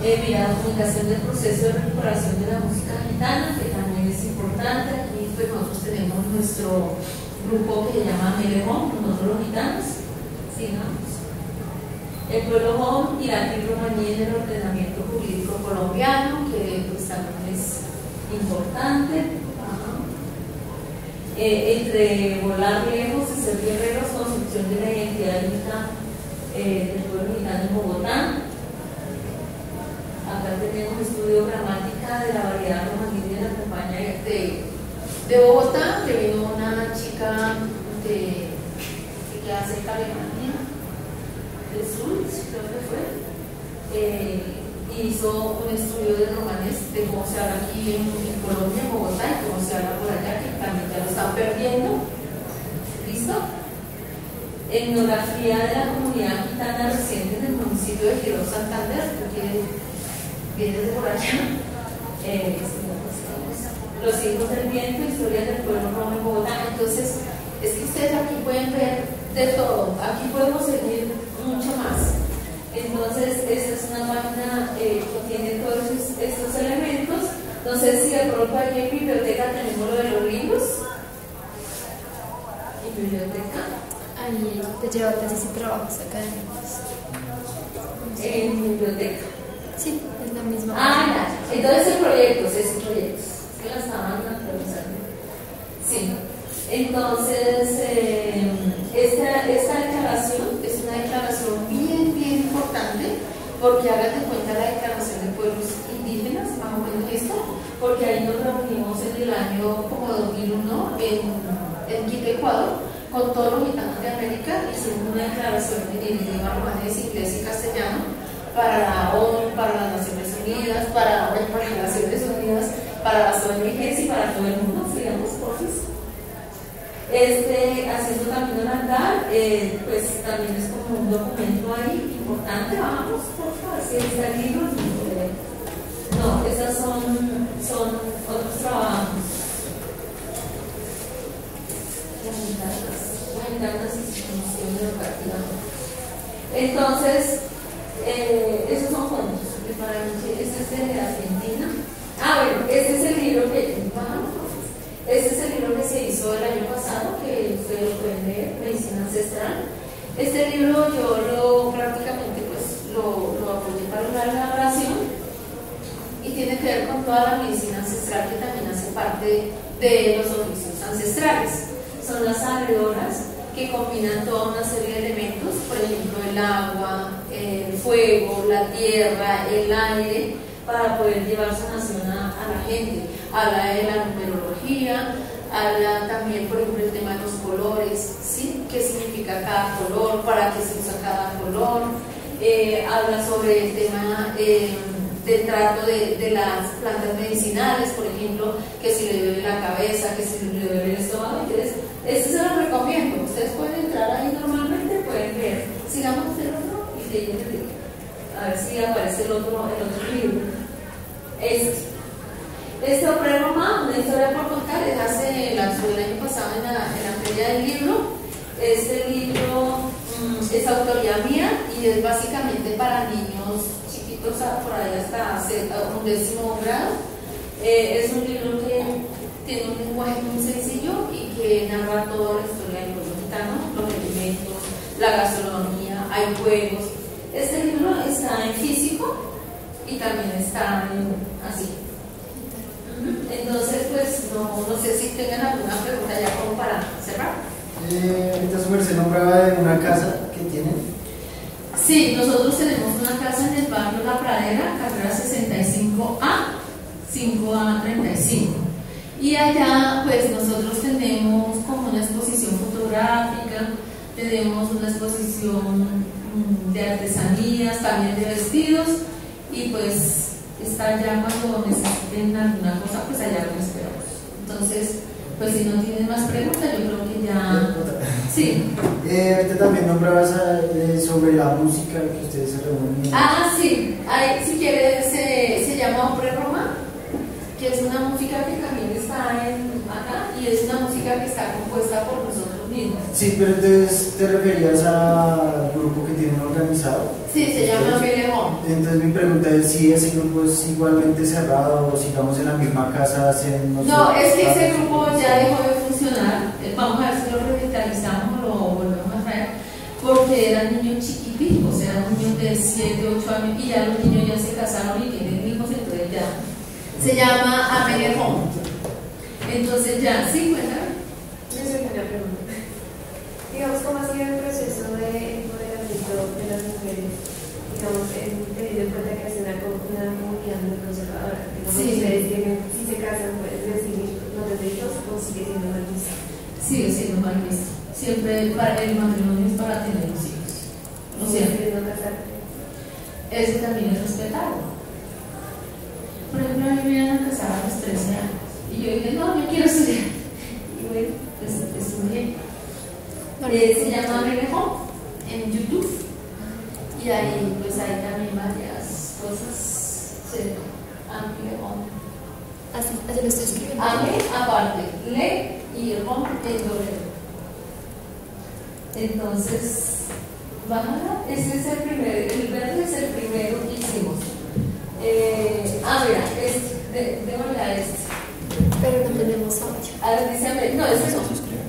Documentación del proceso de recuperación de la música gitana, que también es importante. Aquí pues nosotros tenemos nuestro grupo que se llama Melehom, nosotros los gitanos. Sigamos. El pueblo home y la romaní en el ordenamiento jurídico colombiano, que pues también es importante. Entre volar lejos y ser guerreros, construcción de la identidad única del pueblo gitano en Bogotá. Acá tenemos estudio gramática de la variedad romaní de la compañía de Bogotá, que vino una chica que hace Alemania, de Sulz, creo que fue, hizo un estudio de romanes de cómo se habla aquí en Colombia, en Bogotá, y cómo se habla por allá, que también ya lo están perdiendo. ¿Listo? Etnografía de la comunidad gitana reciente en el municipio de Girón, Santander, que viene de por allá. Los hijos del viento, historia del pueblo romo en Bogotá. Entonces, es que ustedes aquí pueden ver de todo, aquí podemos seguir mucho más. Entonces, esta es una página que tiene todos estos elementos. No sé si de pronto aquí en biblioteca tenemos lo de los libros. En biblioteca. Ahí te lleva tesis y trabajos académicos. En biblioteca. Sí, es la misma. Ya. Entonces, proyectos. Es que la estaban actualizando. Sí. Entonces, esta declaración es una declaración bien importante, porque hagan de cuenta la declaración de pueblos indígenas, más o menos esto, porque ahí nos reunimos en el año como 2001 en Quito, Ecuador, con todos los gitanos de América, hicimos una declaración en idioma romanés, inglés y castellano para la ONU, para las Naciones Unidas, para las Naciones Unidas, para las ONGs y para todo el mundo, digamos, porfis. Haciendo Camino al Andar, pues también es como un documento ahí importante. Vamos, por favor, si está el libro. No, esas son otros trabajos. Las instituciones educativas. Entonces, esos son fondos. Para mí, este es de Argentina. Bueno, este es el libro que se hizo el año pasado, que ustedes lo pueden leer, Medicina Ancestral. Este libro yo prácticamente pues lo apoyé para una elaboración y tiene que ver con toda la medicina ancestral que también hace parte de los oficios ancestrales. Son las agredoras que combinan toda una serie de elementos, por ejemplo el agua, el fuego, la tierra, el aire, para poder llevar sanación a la gente. Habla de la numerología, habla también, por ejemplo, el tema de los colores, ¿sí? ¿Qué significa cada color? ¿Para qué se usa cada color? Habla sobre el tema del trato de las plantas medicinales, por ejemplo, que si le duele la cabeza, que si le duele el estómago. Entonces, este se lo recomiendo. Ustedes pueden entrar ahí normalmente, pueden ver. Sigamos el otro y de ahí a ver si aparece el otro libro. Este Hombre Roma, una historia por contar, es hace el año pasado en la feria del libro. Este libro es autoría mía y es básicamente para niños chiquitos, por ahí hasta 11º grado. Es un libro que tiene un lenguaje muy sencillo y que narra toda la historia del pueblo gitano, los alimentos, la gastronomía, hay juegos. Este libro está en físico y también está así. Entonces, pues, no sé si tengan alguna pregunta ya como para cerrar. Ahorita su merced nombraba de una casa que tienen. Sí, nosotros tenemos una casa en el barrio La Pradera, carrera 65A, 5A 35. Y allá, pues, nosotros tenemos como una exposición fotográfica, tenemos una exposición de artesanías, también de vestidos, y pues está allá cuando necesiten alguna cosa, pues allá lo esperamos. Entonces, pues si no tienen más preguntas, yo creo que ya... Sí. Ahorita también nombrabas sobre la música que ustedes se reúnen. Sí. Ahí, si quieres, se llama Hombre Roma, que es una música que también está acá, y es una música que está compuesta por nosotros mismos. Sí, pero entonces te referías al grupo que tienen organizado. Sí, se llama Filemón. Entonces mi pregunta es si ese grupo es igualmente cerrado o si estamos en la misma casa hacen... No, es que ese grupo ya dejó de funcionar. Vamos a ver si lo revitalizamos o lo volvemos a traer, porque eran niños chiquiticos, eran niños de 7, 8 años y ya los niños ya se casaron y tienen hijos, entonces ya se llama Amelejón. Entonces ya, sí, cuéntame. Yo tengo una pregunta. Digamos, ¿cómo ha sido el proceso de empoderamiento de las mujeres? Digamos, teniendo en cuenta que es una comunidad muy conservadora. Digamos, Sí. ustedes tienen, si se casan, pueden recibir los derechos o sigue siendo mal visto. Sigue siendo mal visto. Siempre el matrimonio es para tener los hijos. O sea, no casar. eso también es respetado. Por ejemplo, a mí me iban a casar a los 13 años. Y yo dije, no, yo quiero estudiar. Y bueno, pues estudié. Se llama Amelejón en YouTube. Y ahí, pues hay también varias cosas. Amelejón. Así lo estoy escribiendo. Ame, aparte, le y rom en doble. Entonces, bájala. Ese es el primero. El verde es el primero que hicimos. Mira, démosle a este. Pero no tenemos audio. Ahora dice, no, ese no.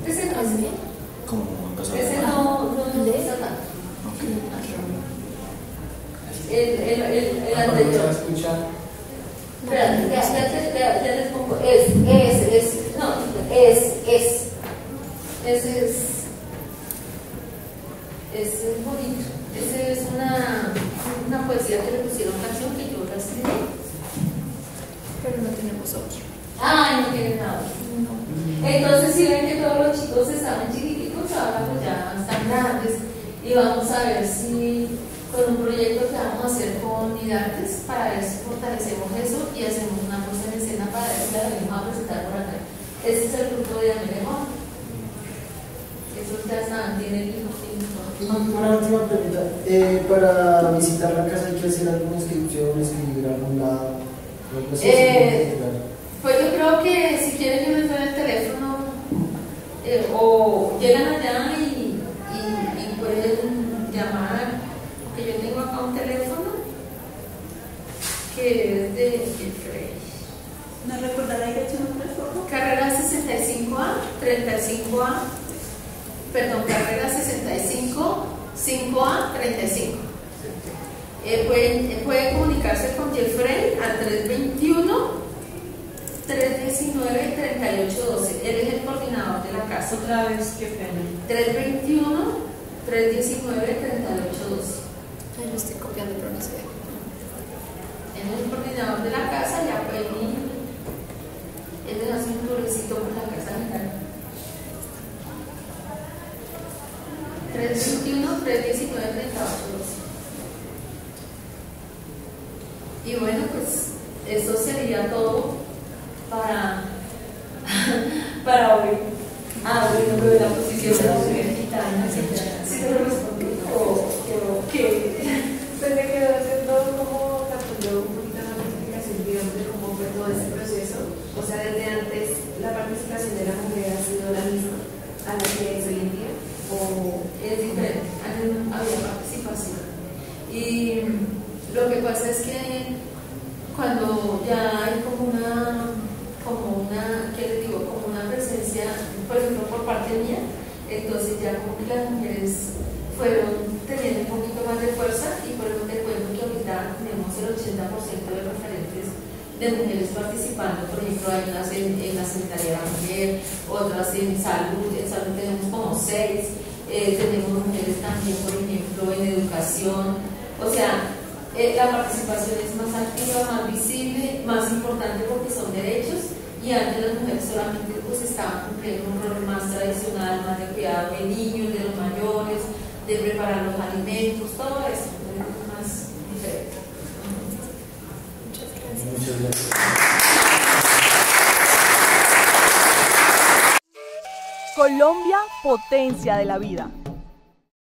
Ese no es bien. ¿Cómo empezó? Ese no está tanto. El anterior. Espérate, ya les pongo. Ese es bonito. Ese es una poesía que le pusieron canción que yo la escribí. Pero no tenemos audio. Ay, no tienen nada. No. Entonces, si ven que todos los chicos estaban chiquititos, ahora pues ya están grandes. Y vamos a ver si con un proyecto que vamos a hacer con Midartes para ver si fortalecemos eso y hacemos una puesta en escena para ver si la venimos a presentar por acá. Este es el grupo de Amelejón. Esos ya están, tienen hijos. Una última pregunta. Para visitar la casa hay que hacer alguna inscripción, escribir a algún lado. Pues yo creo que si quieren yo les doy el teléfono o llegan allá y pueden llamar, porque yo tengo acá un teléfono que es de Frey. ¿No recuerda la dirección, por favor? Carrera 65A, 35A, carrera 65, 5A, 35. Puede comunicarse con Jeffrey al 321-319-3812. Él es el coordinador de la casa. Otra vez, qué pena. 321-319-3812. Yo estoy copiando, pero no sé. Él es el coordinador de la casa, ya pueden ir. Él les hace un tourcito por la casa general. 321-319-3812. Y bueno, pues eso sería todo para hoy. Bueno, lo de la posición de la mujer gitana. ¿Sí te lo respondí? ¿O qué? Pues me quedo haciendo como captando un poquito más de explicación, digamos, de cómo fue todo ese proceso. O sea, desde antes la participación de la mujer ha sido la misma a la que es hoy en día, o es diferente. Antes no había participación. Y lo que pasa es que cuando ya hay como una presencia, por ejemplo, por parte mía, entonces ya como que las mujeres fueron teniendo un poquito más de fuerza, y por eso te cuento que ahorita tenemos el 80% de referentes de mujeres participando. Por ejemplo, hay unas en la Secretaría de la Mujer, otras en salud tenemos como 6, tenemos mujeres también, por ejemplo, en educación. O sea, la participación es más activa, más visible, más importante porque son derechos, y antes las mujeres solamente pues estaban cumpliendo un rol más tradicional, más de cuidado de niños, de los mayores, de preparar los alimentos, todo eso, es más diferente. Muchas gracias. Colombia, potencia de la vida.